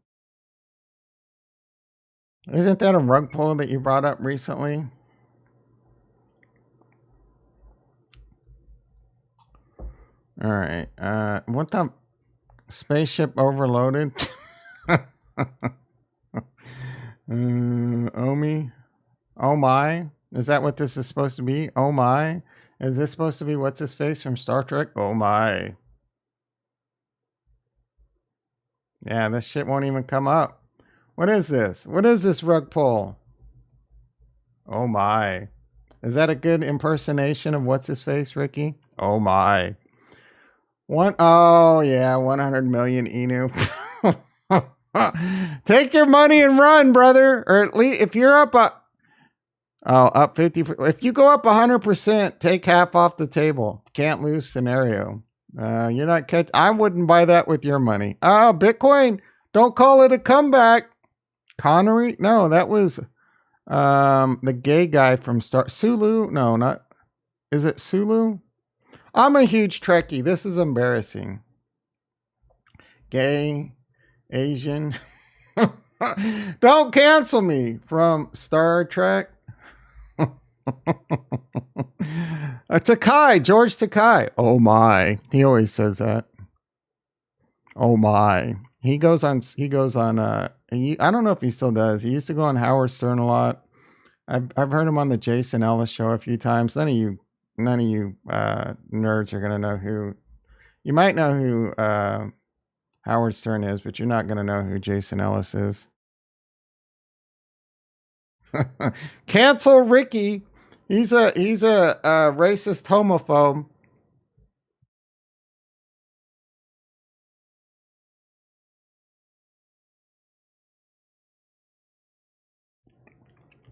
Isn't that a rug pull that you brought up recently? All right. What the spaceship overloaded? OMI? Oh my? Is that what this is supposed to be? Oh my? Is this supposed to be what's his face from Star Trek? Oh my. Yeah, this shit won't even come up. What is this? What is this rug pull? Oh my. Is that a good impersonation of what's his face, Ricky? Oh my. Oh yeah, 100 million Inu. Take your money and run, brother. Or at least if you're up up 50. If you go up 100%, take half off the table. Can't lose scenario. You're not catch. I wouldn't buy that with your money. Bitcoin. Don't call it a comeback. Connery? No, that was the gay guy from Sulu. No, not. Is it Sulu? I'm a huge Trekkie. This is embarrassing. Gay, Asian. Don't cancel me from Star Trek. Takai, George Takai. Oh my. He always says that. Oh my. He goes on I don't know if he still does. He used to go on Howard Stern a lot. I've heard him on the Jason Ellis show a few times. None of you nerds are gonna know who. You might know who Howard Stern is, but you're not gonna know who Jason Ellis is. Cancel Ricky. He's a racist homophobe.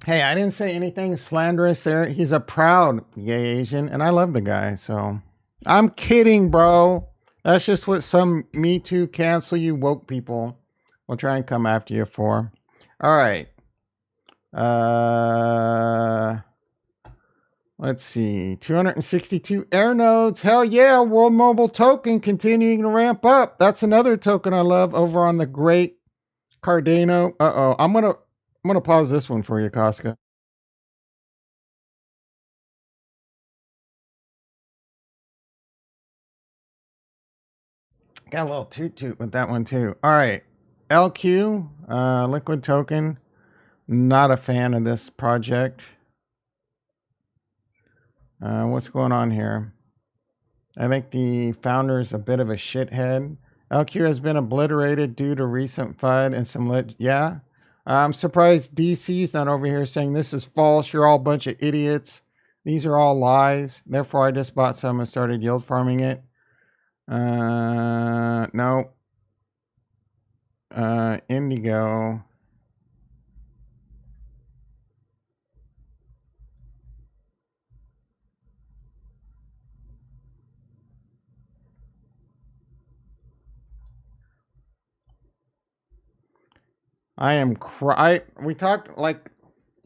Hey, I didn't say anything slanderous there. He's a proud gay Asian, and I love the guy. So I'm kidding, bro. That's just what some Me Too cancel you woke people will try and come after you for. All right. Let's see. 262 air nodes. Hell yeah. World Mobile Token continuing to ramp up. That's another token I love over on the great Cardano. Uh-oh. I'm gonna pause this one for you, Casca. Got a little toot with that one too. All right. LQ, liquid token. Not a fan of this project. What's going on here? I think the founder is a bit of a shithead. LQ has been obliterated due to recent FUD and some yeah. I'm surprised DC's not over here saying this is false. You're all a bunch of idiots. These are all lies. Therefore, I just bought some and started yield farming it. No. Indigo. We talked like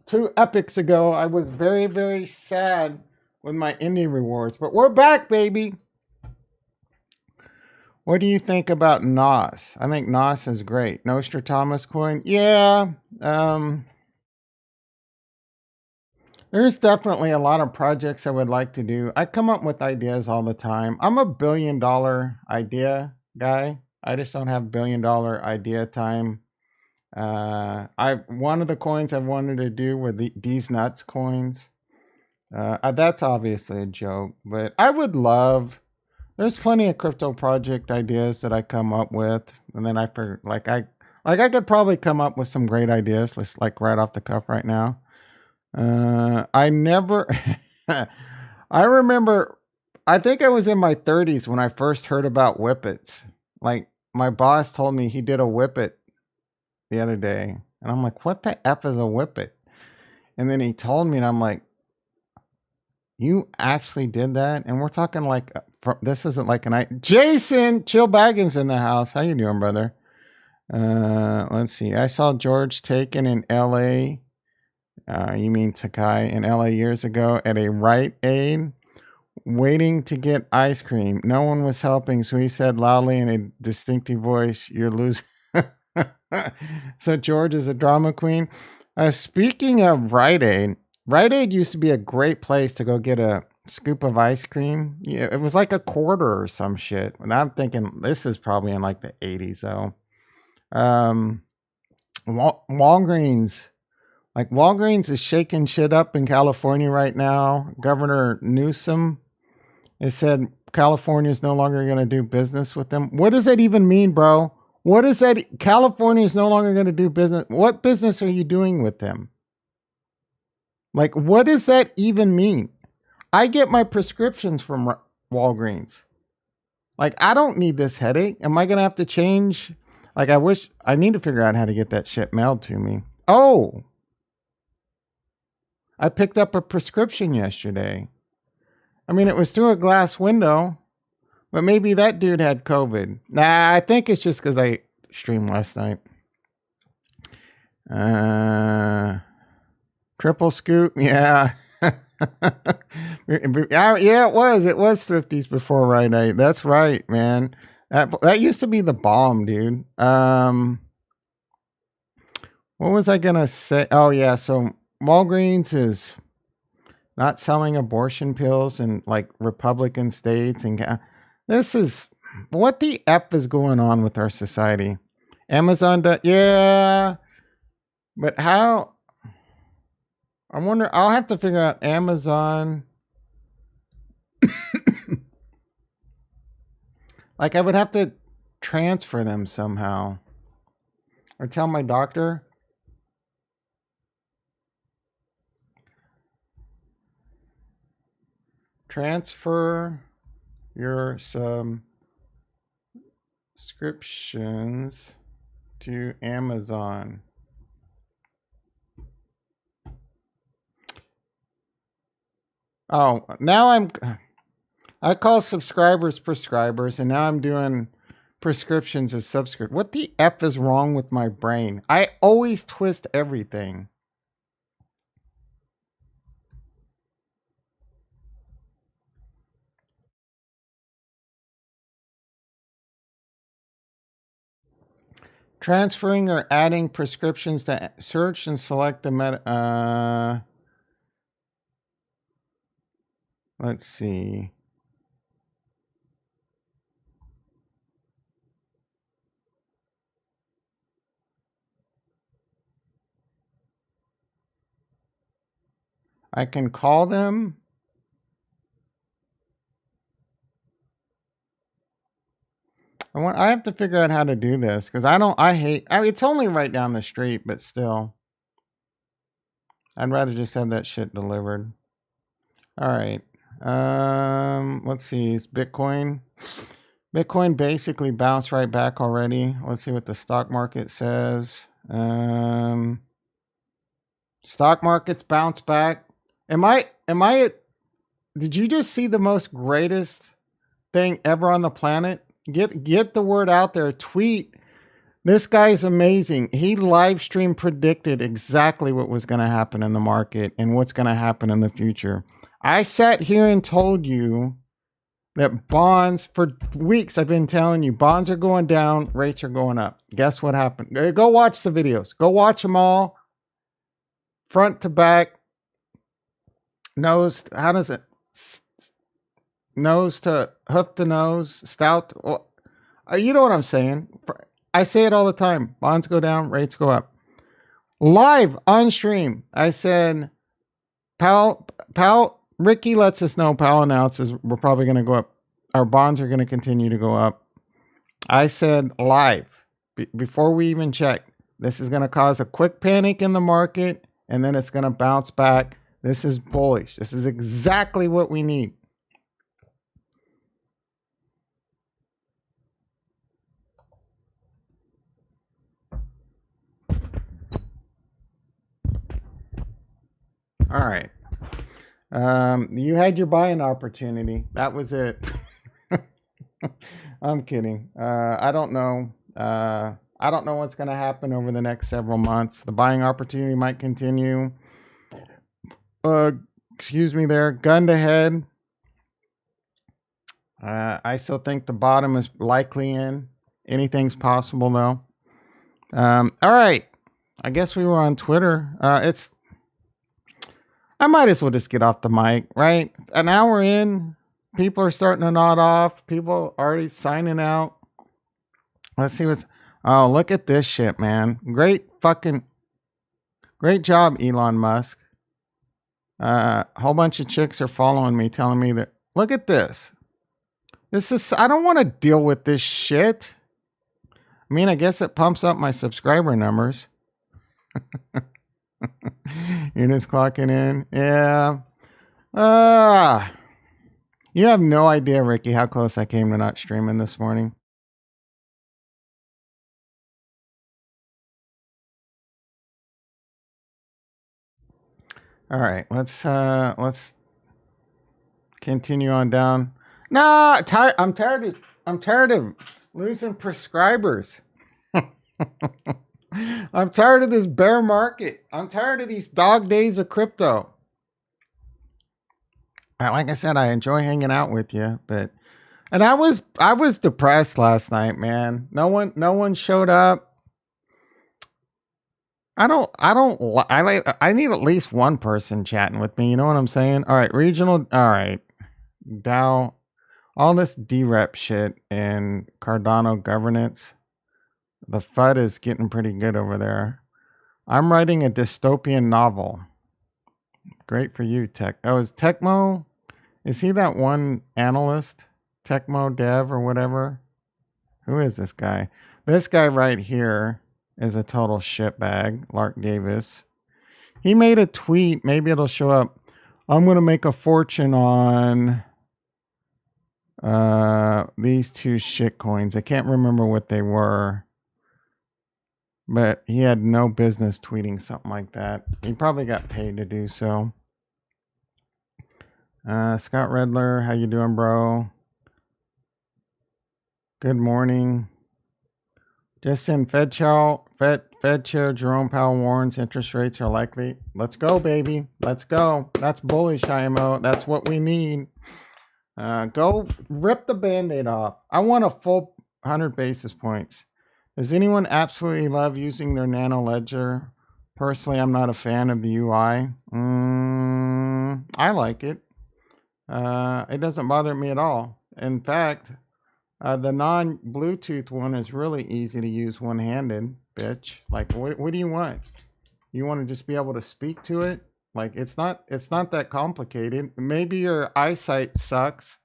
2 epics ago. I was very, very sad with my indie rewards. But we're back, baby. What do you think about NOS? I think NOS is great. Nostradamus coin? Yeah. There's definitely a lot of projects I would like to do. I come up with ideas all the time. I'm a $1 billion idea guy. I just don't have $1 billion idea time. I one of the coins I wanted to do were these nuts coins. That's obviously a joke, but I would love. There's plenty of crypto project ideas that I come up with, and then I figure I could probably come up with some great ideas, just like right off the cuff right now. I never. I remember. I think I was in my 30s when I first heard about whippets. Like my boss told me he did a whippet the other day, and I'm like, "What the f is a whippet?" And then he told me, and I'm like, "You actually did that?" And we're talking like this isn't like an Jason Chill Baggins in the house. How you doing, brother? Let's see. I saw George Taken in L.A. You mean Takai in LA years ago at a Rite Aid waiting to get ice cream. No one was helping, so he said loudly in a distinctive voice, "You're losing." So George is a drama queen. Speaking of Rite Aid used to be a great place to go get a scoop of ice cream. Yeah, it was like a quarter or some shit. And I'm thinking this is probably in like the 80s though. Walgreens. Like Walgreens is shaking shit up in California right now. Governor Newsom has said California is no longer going to do business with them. What does that even mean, bro? What is that? California is no longer going to do business. What business are you doing with them? Like, what does that even mean? I get my prescriptions from Walgreens. Like, I don't need this headache. Am I going to have to change? Like, I need to figure out how to get that shit mailed to me. Oh, I picked up a prescription yesterday. I mean, it was through a glass window, but maybe that dude had COVID. Nah, I think it's just because I streamed last night. Triple scoop, yeah. Yeah, it was. It was Thrifties before Rite Aid. That's right, man. That used to be the bomb, dude. What was I gonna say? Oh yeah, so Walgreens is not selling abortion pills in like Republican states, and this is what the f is going on with our society. Amazon, yeah, but how? I wonder. I'll have to figure out Amazon. Like I would have to transfer them somehow, or tell my doctor. Transfer your subscriptions to Amazon. Oh, now I call subscribers prescribers, and now I'm doing prescriptions as subscript. What the f is wrong with my brain? I always twist everything. Transferring or adding prescriptions to search and select the let's see. I can call them. I have to figure out how to do this because I mean, it's only right down the street, but still. I'd rather just have that shit delivered. All right. Let's see. It's Bitcoin. Bitcoin basically bounced right back already. Let's see what the stock market says. Stock market's bounced back. Did you just see the most greatest thing ever on the planet? Get the word out there. Tweet. This guy's amazing. He live stream predicted exactly what was going to happen in the market and what's going to happen in the future. I sat here and told you that bonds, for weeks I've been telling you, bonds are going down, rates are going up. Guess what happened? Go watch the videos. Go watch them all, front to back, nose, how does it? Nose to hoof to nose, stout. You know what I'm saying? I say it all the time. Bonds go down, rates go up. Live on stream, I said, Ricky lets us know, Powell announces we're probably going to go up. Our bonds are going to continue to go up. I said live, before we even checked, this is going to cause a quick panic in the market, and then it's going to bounce back. This is bullish. This is exactly what we need. All right. You had your buying opportunity. That was it. I'm kidding. I don't know. I don't know what's going to happen over the next several months. The buying opportunity might continue. Excuse me there. Gun to head. I still think the bottom is likely in. Anything's possible, though. All right. I guess we were on Twitter. I might as well just get off the mic, right? An hour in, people are starting to nod off. People already signing out. Let's see what's... Oh, look at this shit, man. Great job, Elon Musk. A whole bunch of chicks are following me, telling me that, look at this. I don't want to deal with this shit. I mean, I guess it pumps up my subscriber numbers. You're just clocking in. Yeah. You have no idea, Ricky, how close I came to not streaming this morning. All right, let's continue on down. No, I'm tired of losing prescribers. I'm tired of this bear market. I'm tired of these dog days of crypto. Like I said, I enjoy hanging out with you, and I was depressed last night, man. No one showed up. I need at least one person chatting with me. You know what I'm saying? All right, regional. All right, Dow, all this DREP shit and Cardano governance. The FUD is getting pretty good over there. I'm writing a dystopian novel. Great for you, Tech. Oh, is Tecmo? Is he that one analyst? Tecmo Dev or whatever? Who is this guy? This guy right here is a total shitbag. Lark Davis. He made a tweet. Maybe it'll show up. I'm going to make a fortune on these two shitcoins. I can't remember what they were. But he had no business tweeting something like that. He probably got paid to do so. Scott Redler, how you doing, bro? Good morning. Just in Fed Chair Jerome Powell warns interest rates are likely. Let's go, baby. Let's go. That's bullish, IMO. That's what we need. Go rip the Band-Aid off. I want a full 100 basis points. Does anyone absolutely love using their Nano Ledger? Personally, I'm not a fan of the UI. I like it. It doesn't bother me at all. In fact, the non-Bluetooth one is really easy to use one-handed, bitch. Like, what do you want? You want to just be able to speak to it? Like, it's not that complicated. Maybe your eyesight sucks.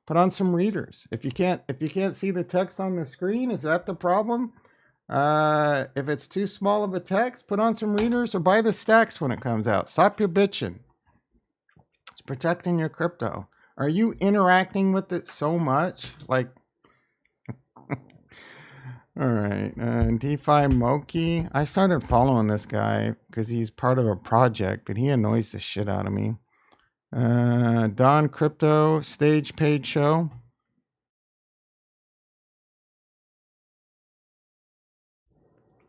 Put on some readers. If you can't see the text on the screen, is that the problem? If it's too small of a text, put on some readers or buy the stacks when it comes out. Stop your bitching. It's protecting your crypto. Are you interacting with it so much? Like, all right. DeFi Moki. I started following this guy because he's part of a project, but he annoys the shit out of me. Don Crypto stage page show.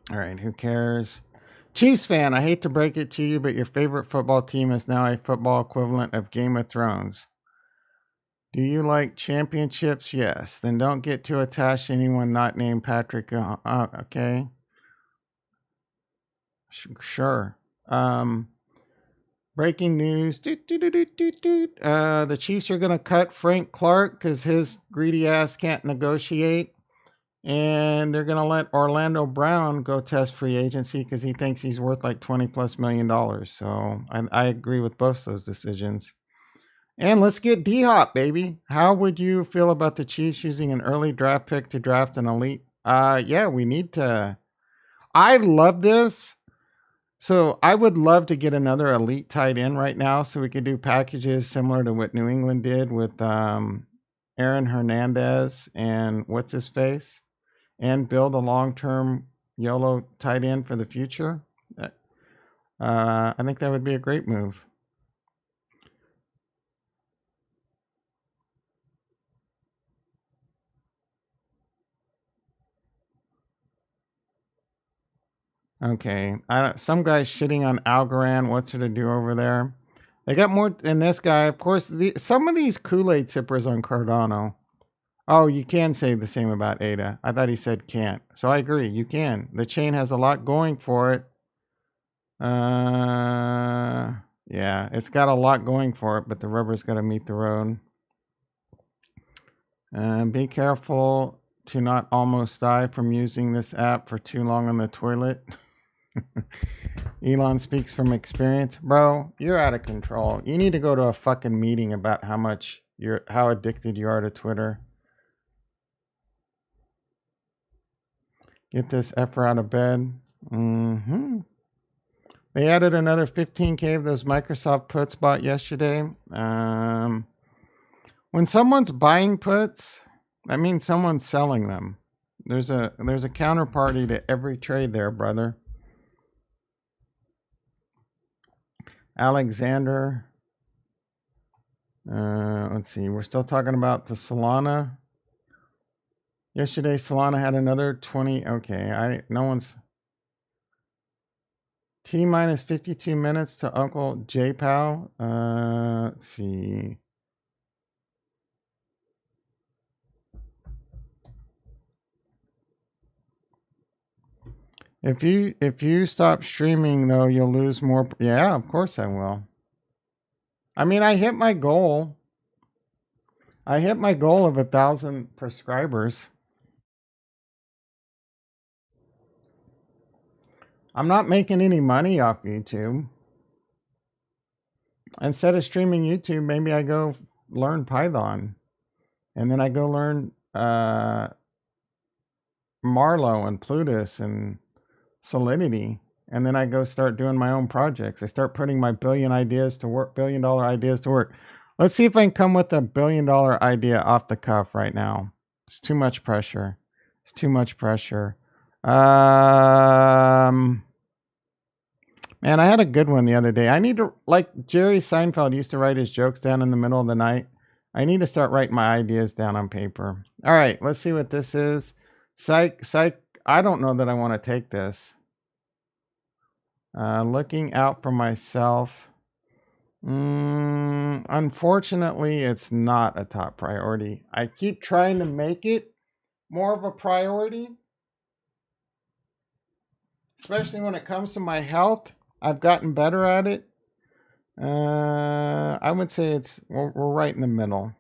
All right, who cares? Chiefs fan, I hate to break it to you, but your favorite football team is now a football equivalent of Game of Thrones. Do you like championships? Yes. Then don't get too attached to anyone not named Patrick. Okay. Sure. Breaking news. The Chiefs are going to cut Frank Clark because his greedy ass can't negotiate. And they're going to let Orlando Brown go test free agency because he thinks he's worth like $20+ million. So I agree with both those decisions. And let's get D-Hop, baby. How would you feel about the Chiefs using an early draft pick to draft an elite? Yeah, we need to. I love this. So I would love to get another elite tight end right now so we could do packages similar to what New England did with Aaron Hernandez and what's his face, and build a long-term YOLO tight end for the future. I think that would be a great move. Okay. Some guy's shitting on Algorand. What's her to do over there? They got more than this guy. Of course, some of these Kool-Aid sippers on Cardano. Oh, you can say the same about ADA. I thought he said can't. So I agree. You can. The chain has a lot going for it. Yeah, it's got a lot going for it, but the rubber's got to meet the road. Be careful to not almost die from using this app for too long on the toilet. Elon speaks from experience. Bro, you're out of control. You need to go to a fucking meeting about how addicted you are to Twitter. Get this effer out of bed. They added another 15K of those Microsoft puts bought yesterday. When someone's buying puts, that means someone's selling them. There's a counterparty to every trade there, brother. Alexander. Let's see. We're still talking about the Solana. Yesterday, Solana had another 20. Okay, no one's. T minus 52 minutes to Uncle JPow. Let's see. If you stop streaming though, you'll lose more. Yeah, of course I will. I mean, I hit my goal. I hit my goal of 1,000 prescribers. I'm not making any money off YouTube. Instead of streaming YouTube, maybe I go learn Python. And then I go learn Marlow and Plutus and Solidity. And then I go start doing my own projects. I start putting my billion ideas to work, $1 billion ideas to work. Let's see if I can come with a $1 billion idea off the cuff right now. It's too much pressure. It's too much pressure. Man, I had a good one the other day. I need to, like Jerry Seinfeld used to write his jokes down in the middle of the night. I need to start writing my ideas down on paper. All right, let's see what this is. Psych. I don't know that I want to take this. Looking out for myself. Unfortunately, it's not a top priority. I keep trying to make it more of a priority, especially when it comes to my health. I've gotten better at it. I would say we're right in the middle.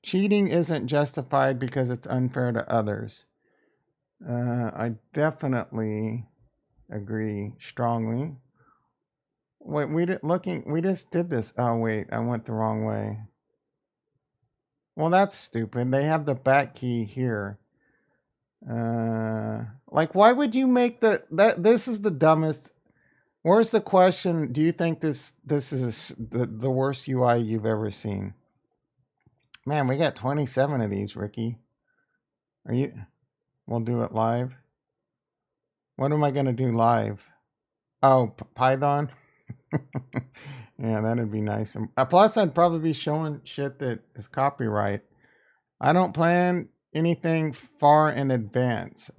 Cheating isn't justified because it's unfair to others. I definitely agree strongly. Wait, we just did this. Oh wait, I went the wrong way. Well, that's stupid. They have the back key here. Like, why would you make this is the dumbest. Where's the question? Do you think this is the worst UI you've ever seen? Man, we got 27 of these, Ricky. We'll do it live. What am I going to do live? Oh, Python? Yeah, that'd be nice. Plus, I'd probably be showing shit that is copyright. I don't plan anything far in advance.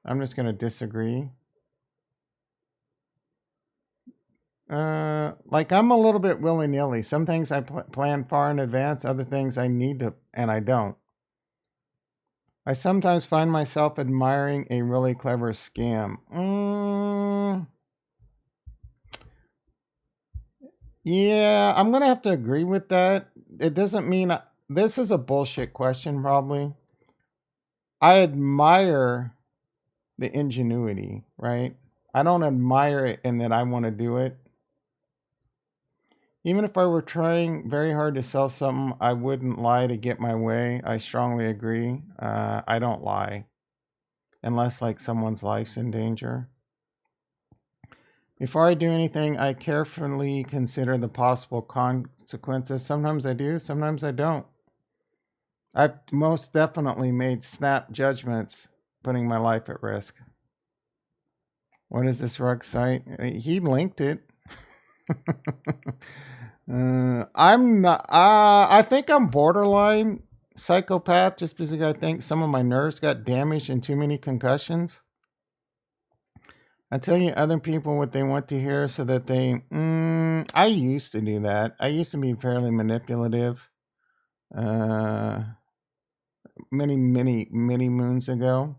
I'm just going to disagree. Like I'm a little bit willy-nilly. Some things I plan far in advance, other things I need to, and I don't. I sometimes find myself admiring a really clever scam. Yeah, I'm going to have to agree with that. It doesn't mean this is a bullshit question, probably. I admire the ingenuity, right? I don't admire it in that I want to do it. Even if I were trying very hard to sell something, I wouldn't lie to get my way. I strongly agree. I don't lie unless like someone's life's in danger. Before I do anything, I carefully consider the possible consequences. Sometimes I do, sometimes I don't. I've most definitely made snap judgments putting my life at risk. What is this rug site? He linked it. I'm not. I think I'm borderline psychopath, just because I think some of my nerves got damaged in too many concussions. I tell you other people what they want to hear, so that they. I used to do that. I used to be fairly manipulative. Many moons ago.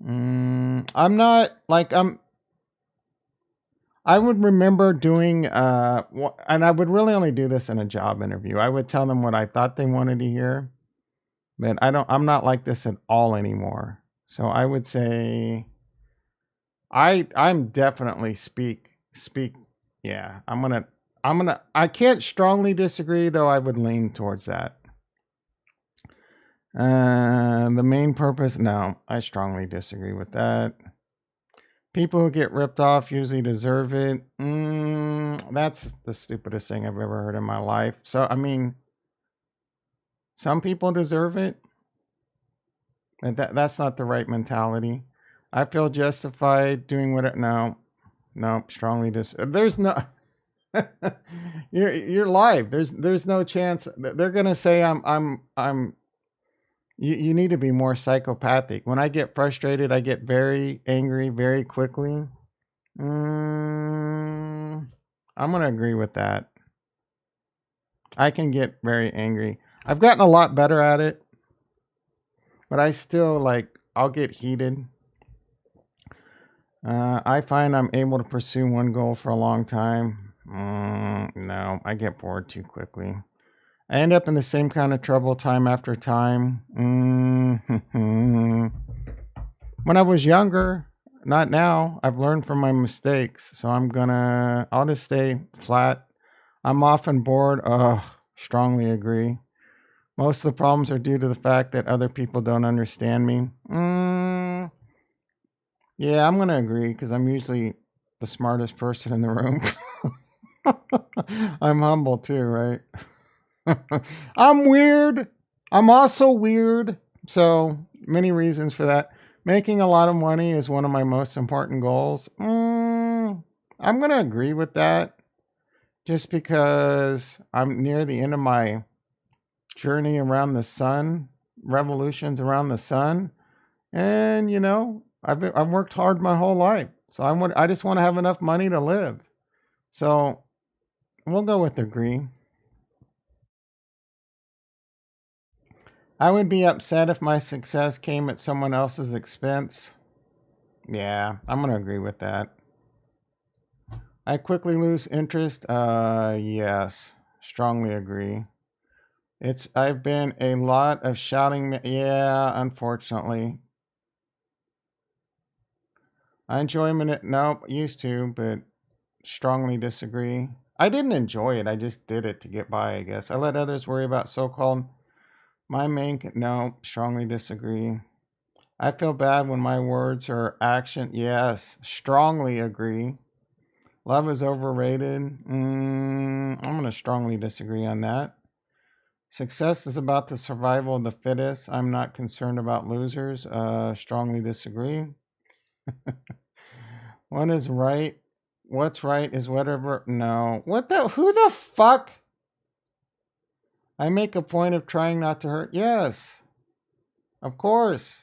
I'm not like I'm. I would remember doing, and I would really only do this in a job interview. I would tell them what I thought they wanted to hear, but I'm not like this at all anymore. So I would say, I'm definitely speak. Yeah, I can't strongly disagree, though. I would lean towards that. The main purpose, no, I strongly disagree with that. People who get ripped off usually deserve it. That's the stupidest thing I've ever heard in my life. So, I mean, some people deserve it. And that's not the right mentality. I feel justified doing what it. No, strongly There's no. You're live. There's no chance. They're gonna say I'm. You need to be more psychopathic. When I get frustrated, I get very angry very quickly. I'm gonna agree with that. I can get very angry. I've gotten a lot better at it, but I still I'll get heated. I find I'm able to pursue one goal for a long time. No, I get bored too quickly. I end up in the same kind of trouble time after time. When I was younger, not now. I've learned from my mistakes, so I'll just stay flat. I'm often bored. Strongly agree. Most of the problems are due to the fact that other people don't understand me. Yeah, I'm going to agree because I'm usually the smartest person in the room. I'm humble too, right? I'm weird. I'm also weird. So many reasons for that. Making a lot of money is one of my most important goals. I'm going to agree with that just because I'm near the end of my journey around the sun, revolutions around the sun. And, I've worked hard my whole life. So I just want to have enough money to live. So we'll go with agree. I would be upset if my success came at someone else's expense. Yeah, I'm going to agree with that. I quickly lose interest. Yes, strongly agree. I've been a lot of shouting. Yeah, unfortunately. I enjoy it. Nope, used to, but strongly disagree. I didn't enjoy it. I just did it to get by, I guess. I let others worry about so-called no, strongly disagree. I feel bad when my words are action. Yes, strongly agree. Love is overrated. I'm going to strongly disagree on that. Success is about the survival of the fittest. I'm not concerned about losers. Strongly disagree. What is right? What's right is whatever. No. Who the fuck? I make a point of trying not to hurt. Yes. Of course.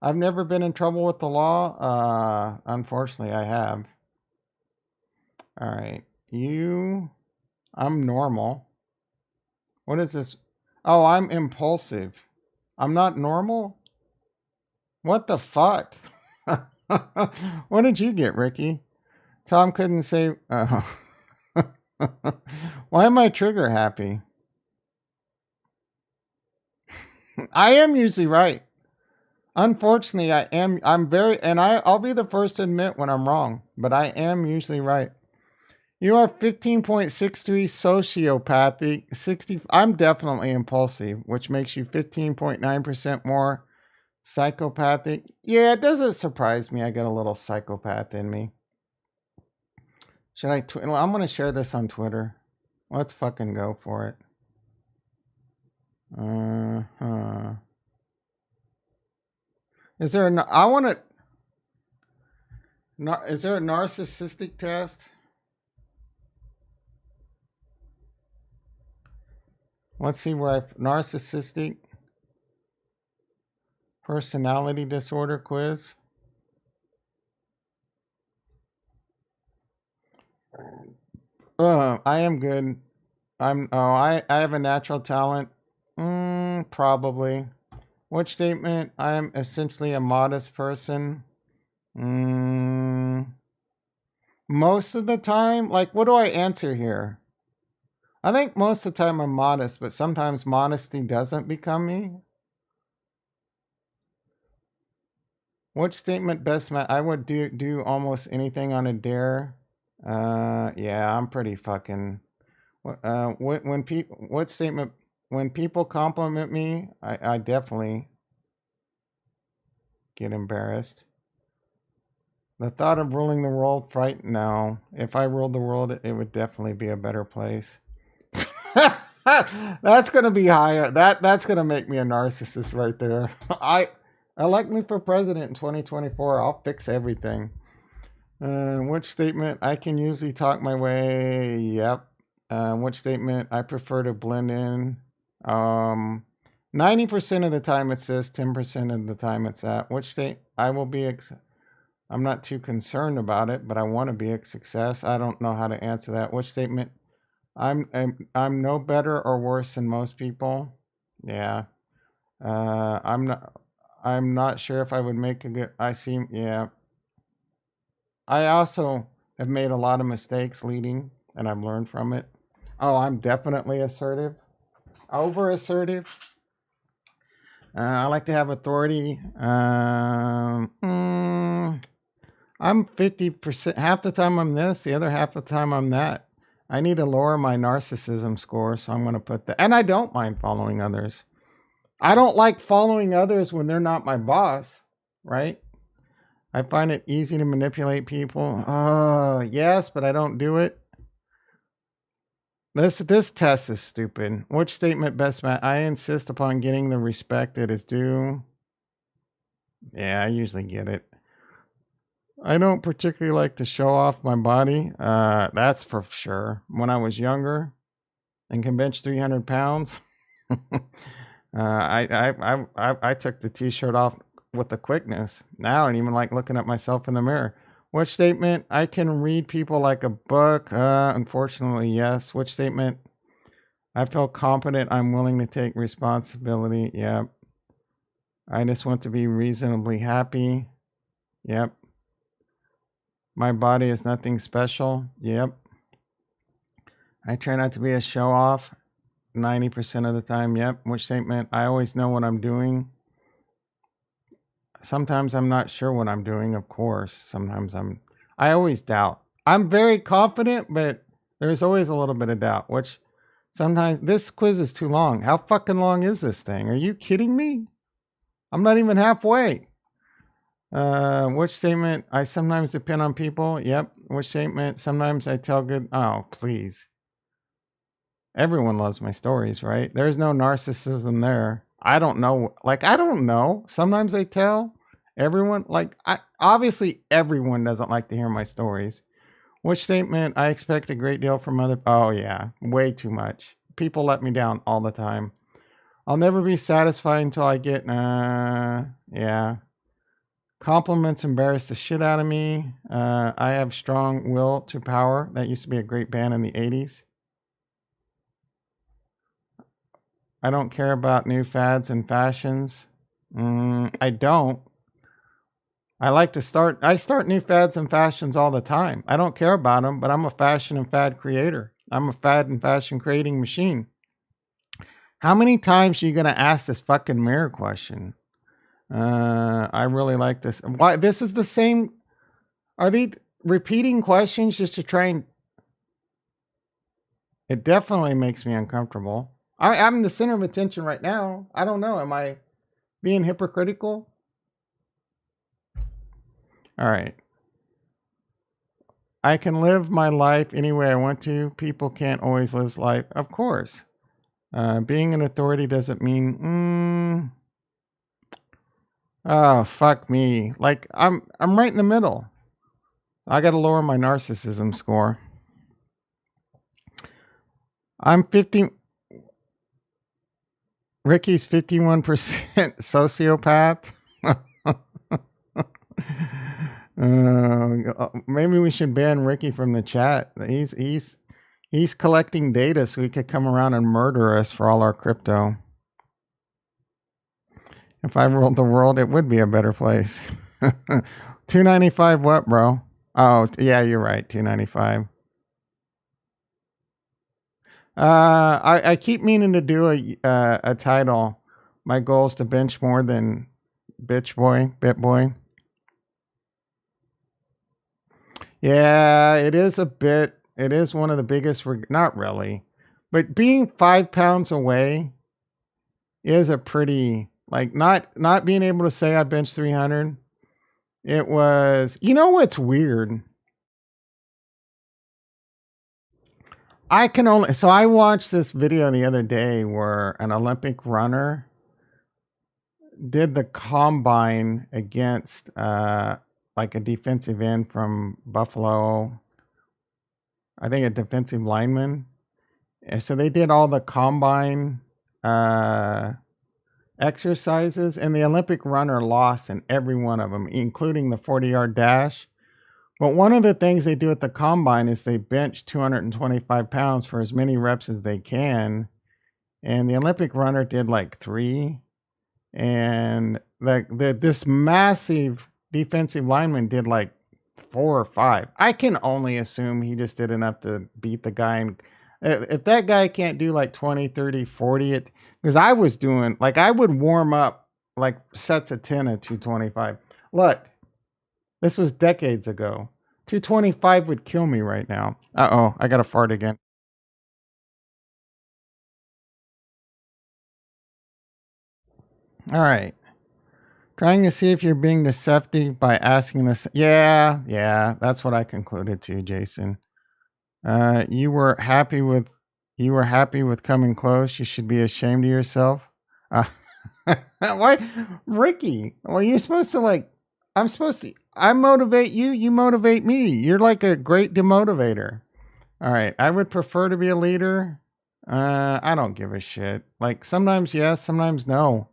I've never been in trouble with the law. Unfortunately, I have. All right. I'm normal. What is this? Oh, I'm impulsive. I'm not normal? What the fuck? What did you get, Ricky? Tom couldn't say. Why am I trigger happy? I am usually right. Unfortunately, I am. I'm very, and I'll be the first to admit when I'm wrong, but I am usually right. You are 15.63 sociopathic, 60. I'm definitely impulsive, which makes you 15.9% more psychopathic. Yeah, it doesn't surprise me. I got a little psychopath in me. Should I? I'm going to share this on Twitter. Let's fucking go for it. Is there a? I want to. Is there a narcissistic test? Let's see where narcissistic personality disorder quiz. I am good. I have a natural talent. Probably. Which statement? I am essentially a modest person. Most of the time, like, what do I answer here? I think most of the time I'm modest, but sometimes modesty doesn't become me. Which statement best I would do almost anything on a dare. Yeah, I'm pretty fucking. What statement? When people compliment me, I definitely get embarrassed. The thought of ruling the world frightened. No, if I ruled the world, it would definitely be a better place. That's gonna be higher. That's gonna make me a narcissist right there. Elect me for president in 2024. I'll fix everything. Which statement? I can usually talk my way. Yep. Which statement? I prefer to blend in. 90% of the time it's this. 10% of the time it's that. Which state? I will be. I'm not too concerned about it, but I want to be a success. I don't know how to answer that. Which statement? I'm no better or worse than most people. Yeah. I'm not sure if I would make a good. Yeah. I also have made a lot of mistakes leading, and I've learned from it. Oh, I'm definitely assertive. Over assertive. I like to have authority. I'm 50%. Half the time I'm this, the other half of the time I'm that. I need to lower my narcissism score, so I'm going to put that. And I don't mind following others. I don't like following others when they're not my boss, right? I find it easy to manipulate people. Oh, yes, but I don't do it. This test is stupid. Which statement best match? I insist upon getting the respect that is due. Yeah, I usually get it. I don't particularly like to show off my body. That's for sure. When I was younger and can bench 300 pounds, I took the t-shirt off with the quickness. Now I don't even like looking at myself in the mirror. Which statement? I can read people like a book. Unfortunately, yes. Which statement? I feel confident. I'm willing to take responsibility. Yep. I just want to be reasonably happy. Yep. My body is nothing special. Yep. I try not to be a show off 90% of the time. Yep. Which statement? I always know what I'm doing. Sometimes I'm not sure what I'm doing, of course. Sometimes I always doubt. I'm very confident, but there's always a little bit of doubt, which sometimes this quiz is too long. How fucking long is this thing? Are you kidding me? I'm not even halfway. Which statement? I sometimes depend on people. Yep. Which statement? Sometimes I tell good. Oh, please. Everyone loves my stories, right? There's no narcissism there. I don't know. Like, I don't know. Sometimes I tell everyone. Like, obviously everyone doesn't like to hear my stories. Which statement? I expect a great deal from other. Oh yeah, way too much. People let me down all the time. I'll never be satisfied until I get, yeah. Compliments embarrass the shit out of me. I have strong will to power. That used to be a great band in the 80s. I don't care about new fads and fashions. I don't. I start new fads and fashions all the time. I don't care about them, but I'm a fashion and fad creator. I'm a fad and fashion creating machine. How many times are you going to ask this fucking mirror question? I really like this. Why? This is the same. Are they repeating questions just to try and... It definitely makes me uncomfortable. I'm the center of attention right now. I don't know. Am I being hypocritical? All right. I can live my life any way I want to. People can't always live life. Of course. Being an authority doesn't mean, oh, fuck me. Like I'm right in the middle. I got to lower my narcissism score. I'm 50. Ricky's 51% sociopath. Maybe we should ban Ricky from the chat. He's collecting data so he could come around and murder us for all our crypto. If I ruled the world, it would be a better place. 295 what, bro? Oh, yeah, you're right. 295. I keep meaning to do a title. My goal is to bench more than Bit Boy. Yeah, it is a bit. It is one of the biggest. Not really, but being 5 pounds away is a pretty, like, not being able to say I benched 300. It was. You know what's weird? So I watched this video the other day where an Olympic runner did the combine against like a defensive end from Buffalo. I think a defensive lineman. And so they did all the combine exercises, and the Olympic runner lost in every one of them, including the 40-yard dash. But one of the things they do at the combine is they bench 225 pounds for as many reps as they can. And the Olympic runner did like 3. And this massive defensive lineman did like 4 or 5. I can only assume he just did enough to beat the guy. And if that guy can't do like 20, 30, 40, because I was doing, like, I would warm up like sets of 10 at 225. Look, this was decades ago. 225 would kill me right now. Uh-oh, I got to fart again. All right. Trying to see if you're being deceptive by asking this. Yeah, that's what I concluded too, Jason. You were happy with coming close. You should be ashamed of yourself. Why, Ricky? Well, you're supposed to I motivate you. You motivate me. You're like a great demotivator. All right. I would prefer to be a leader. I don't give a shit. Like sometimes yes, sometimes no.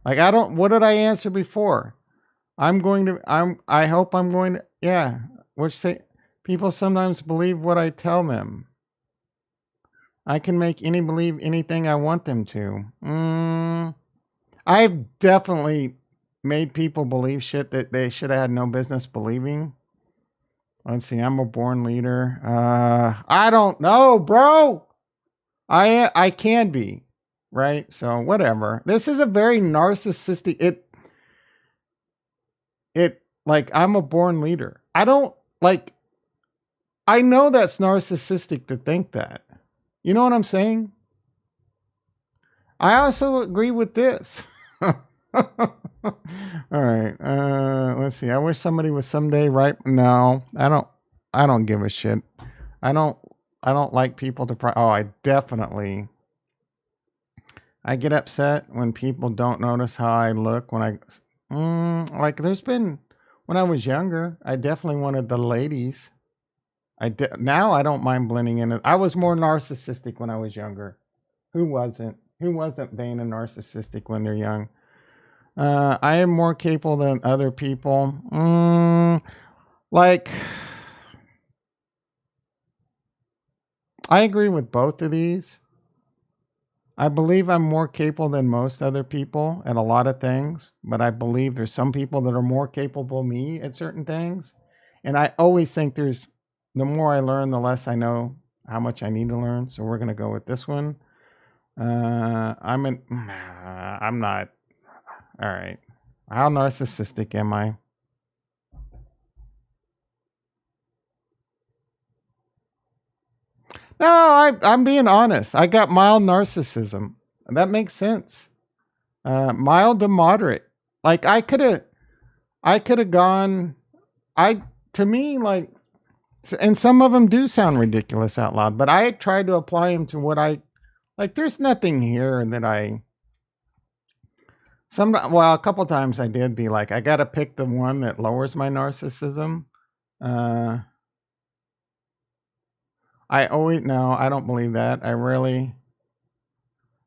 Like what did I answer before? I hope I'm going to, yeah. People sometimes believe what I tell them. I can make any believe anything I want them to. I've definitely made people believe shit that they should have had no business believing. Let's see. I'm a born leader. I don't know, bro. I can be, right? So whatever. This is a very narcissistic. Like I'm a born leader. I don't like. I know that's narcissistic to think that. You know what I'm saying? I also agree with this. All right. Let's see. I wish somebody was someday right. No, I don't give a shit. I don't like people to I get upset when people don't notice how I look when there's been, when I was younger, I definitely wanted the ladies. Now I don't mind blending in. I was more narcissistic when I was younger. Who wasn't? Who wasn't vain and narcissistic when they're young? I am more capable than other people. Like, I agree with both of these. I believe I'm more capable than most other people at a lot of things, but I believe there's some people that are more capable than me at certain things. And I always think the more I learn, the less I know how much I need to learn. So we're going to go with this one. I'm not. All right. How narcissistic am I? No, I'm being honest. I got mild narcissism. That makes sense. Mild to moderate. Like I could have gone. I to me like, and some of them do sound ridiculous out loud. But I tried to apply them to what I like. There's nothing here that I. A couple times I did be like, I got to pick the one that lowers my narcissism. Uh, I always no, I don't believe that. I really.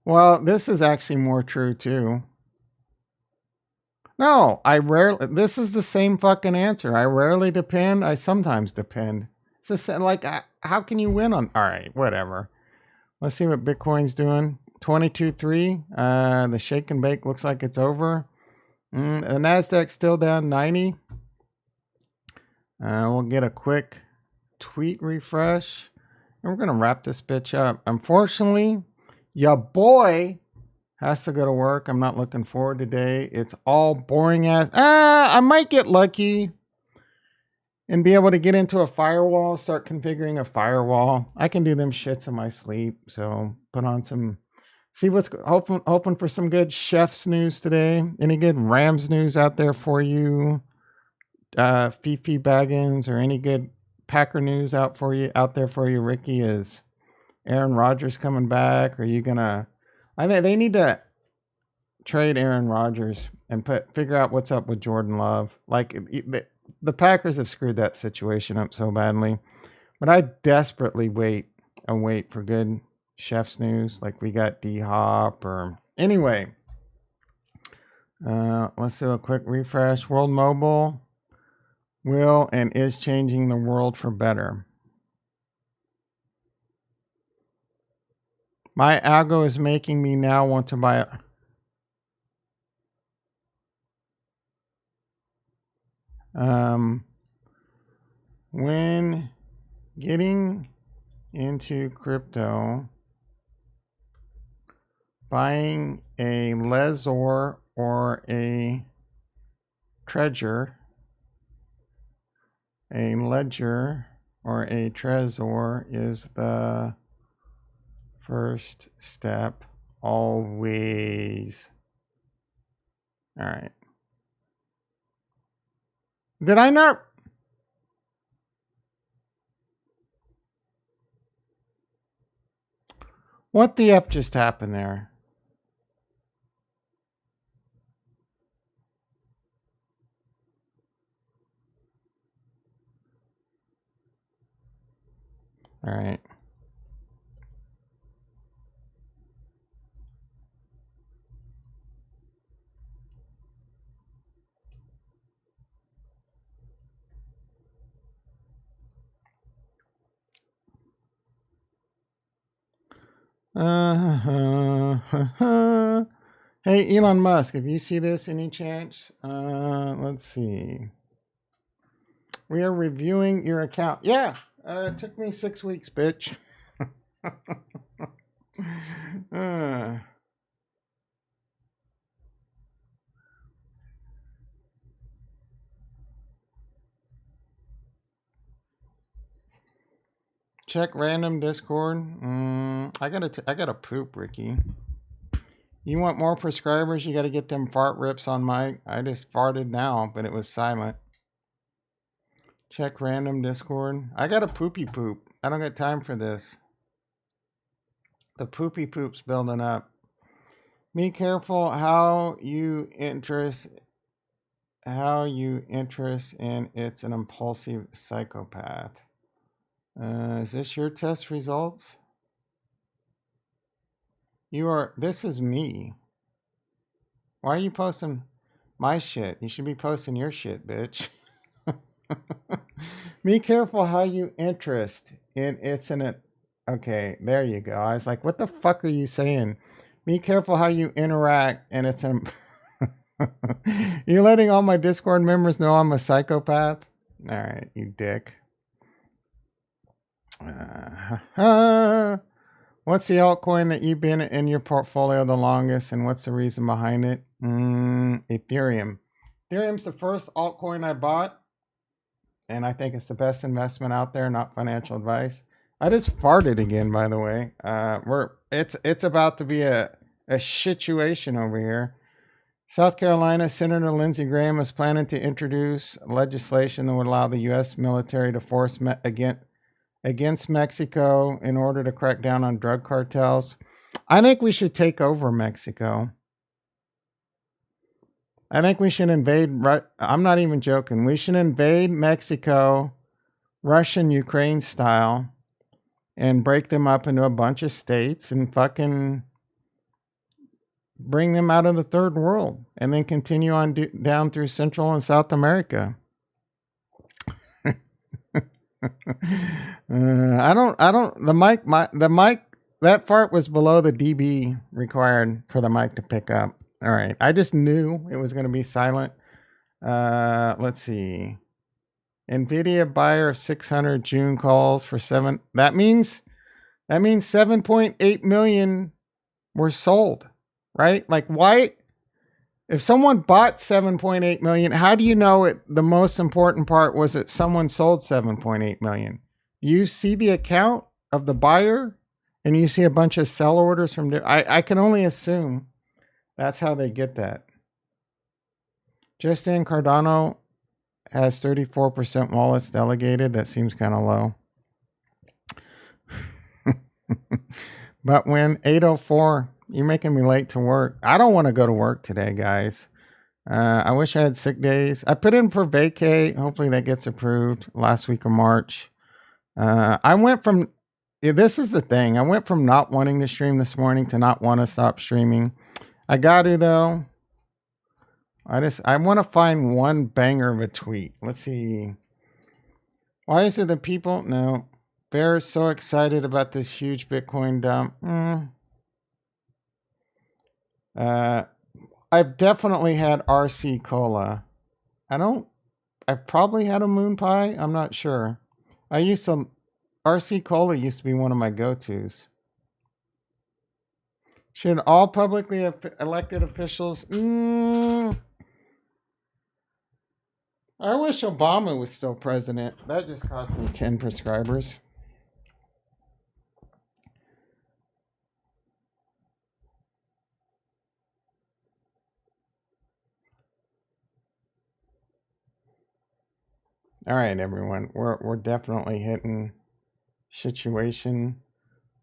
Well, this is actually more true too. No, I rarely. This is the same fucking answer. I rarely depend. I sometimes depend. It's just like, how can you win on? All right, whatever. Let's see what Bitcoin's doing. 22.3. The shake and bake looks like it's over. The Nasdaq's still down 90. We'll get a quick tweet refresh, and we're gonna wrap this bitch up. Unfortunately, your boy has to go to work. I'm not looking forward today. It's all boring ass. I might get lucky and be able to get into a firewall, start configuring a firewall. I can do them shits in my sleep. So put on some, see what's hoping for some good Chefs news today. Any good Rams news out there for you? Fifi Baggins, or any good Packer news out there for you, Ricky? Is Aaron Rodgers coming back? Are you gonna? I think they need to trade Aaron Rodgers and figure out what's up with Jordan Love. Like the Packers have screwed that situation up so badly. But I desperately wait for good Chef's news. Like we got D Hop or anyway. Let's do a quick refresh. World Mobile will and is changing the world for better. My Algo is making me now want to buy when getting into crypto, buying a Trezor or a Trezor, a ledger or a Trezor is the first step always. All right. Did I not? What the F just happened there? All right. Hey, Elon Musk, if you see this any chance, let's see. We are reviewing your account. Yeah, it took me 6 weeks, bitch. Check random Discord. I gotta poop, Ricky. You want more prescribers? You gotta get them fart rips on mic. I just farted now, but it was silent. Check random Discord. I got a poopy poop. I don't got time for this. The poopy poop's building up. Be careful how you interest in it's an impulsive psychopath. Is this your test results? This is me. Why are you posting my shit? You should be posting your shit, bitch. Be careful how you interest in it's in it. Okay, there you go. I was like, what the fuck are you saying? Be careful how you interact and it's in. You're letting all my Discord members know I'm a psychopath? All right, you dick. What's the altcoin that you've been in your portfolio the longest, and what's the reason behind it? Ethereum. Ethereum's the first altcoin I bought, and I think it's the best investment out there, not financial advice. I just farted again, by the way. It's about to be a situation over here. South Carolina Senator Lindsey Graham is planning to introduce legislation that would allow the U.S. military to force against Mexico in order to crack down on drug cartels. I think we should take over Mexico. I think we should invade. I'm not even joking. We should invade Mexico, Russian, Ukraine style, and break them up into a bunch of states and fucking bring them out of the third world and then continue on down through Central and South America. The mic, that fart was below the dB required for the mic to pick up. All right. I just knew it was going to be silent. Let's see. NVIDIA buyer 600 June calls for 7. That means 7.8 million were sold, right? Like why, if someone bought 7.8 million, how do you know it? The most important part was that someone sold 7.8 million. You see the account of the buyer and you see a bunch of sell orders from I can only assume that's how they get that. Justin Cardano has 34% wallets delegated. That seems kind of low. But when 8:04, you're making me late to work. I don't want to go to work today, guys. I wish I had sick days. I put in for vacay. Hopefully that gets approved last week of March. I went from, this is the thing. I went from not wanting to stream this morning to not want to stop streaming. I got to though. I want to find one banger of a tweet. Let's see. Why is it that people? No. Bear is so excited about this huge Bitcoin dump. I've definitely had RC Cola. I've probably had a moon pie. I'm not sure. RC Cola used to be one of my go-tos. Should all publicly elected officials? I wish Obama was still president. That just cost me 10 prescribers. All right, everyone. We're definitely hitting situation.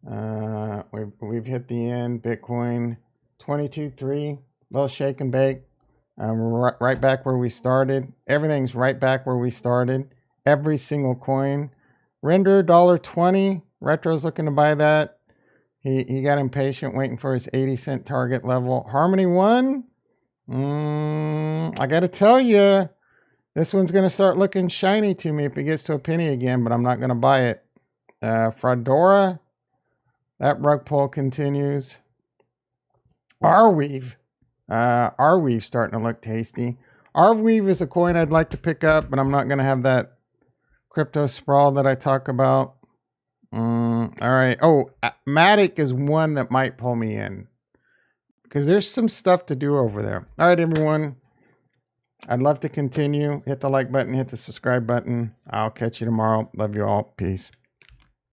We've hit the end. Bitcoin 22.3, little shake and bake. Right back where we started. Everything's right back where we started. Every single coin. Render $1.20. Retro's looking to buy that. He got impatient waiting for his 80-cent target level. Harmony 1. I got to tell you, this one's going to start looking shiny to me if it gets to a penny again, but I'm not going to buy it. Fedora. That rug pull continues. Arweave. Arweave starting to look tasty. Arweave is a coin I'd like to pick up, but I'm not going to have that crypto sprawl that I talk about. All right. Oh, Matic is one that might pull me in because there's some stuff to do over there. All right, everyone. I'd love to continue. Hit the like button, hit the subscribe button. I'll catch you tomorrow. Love you all. Peace.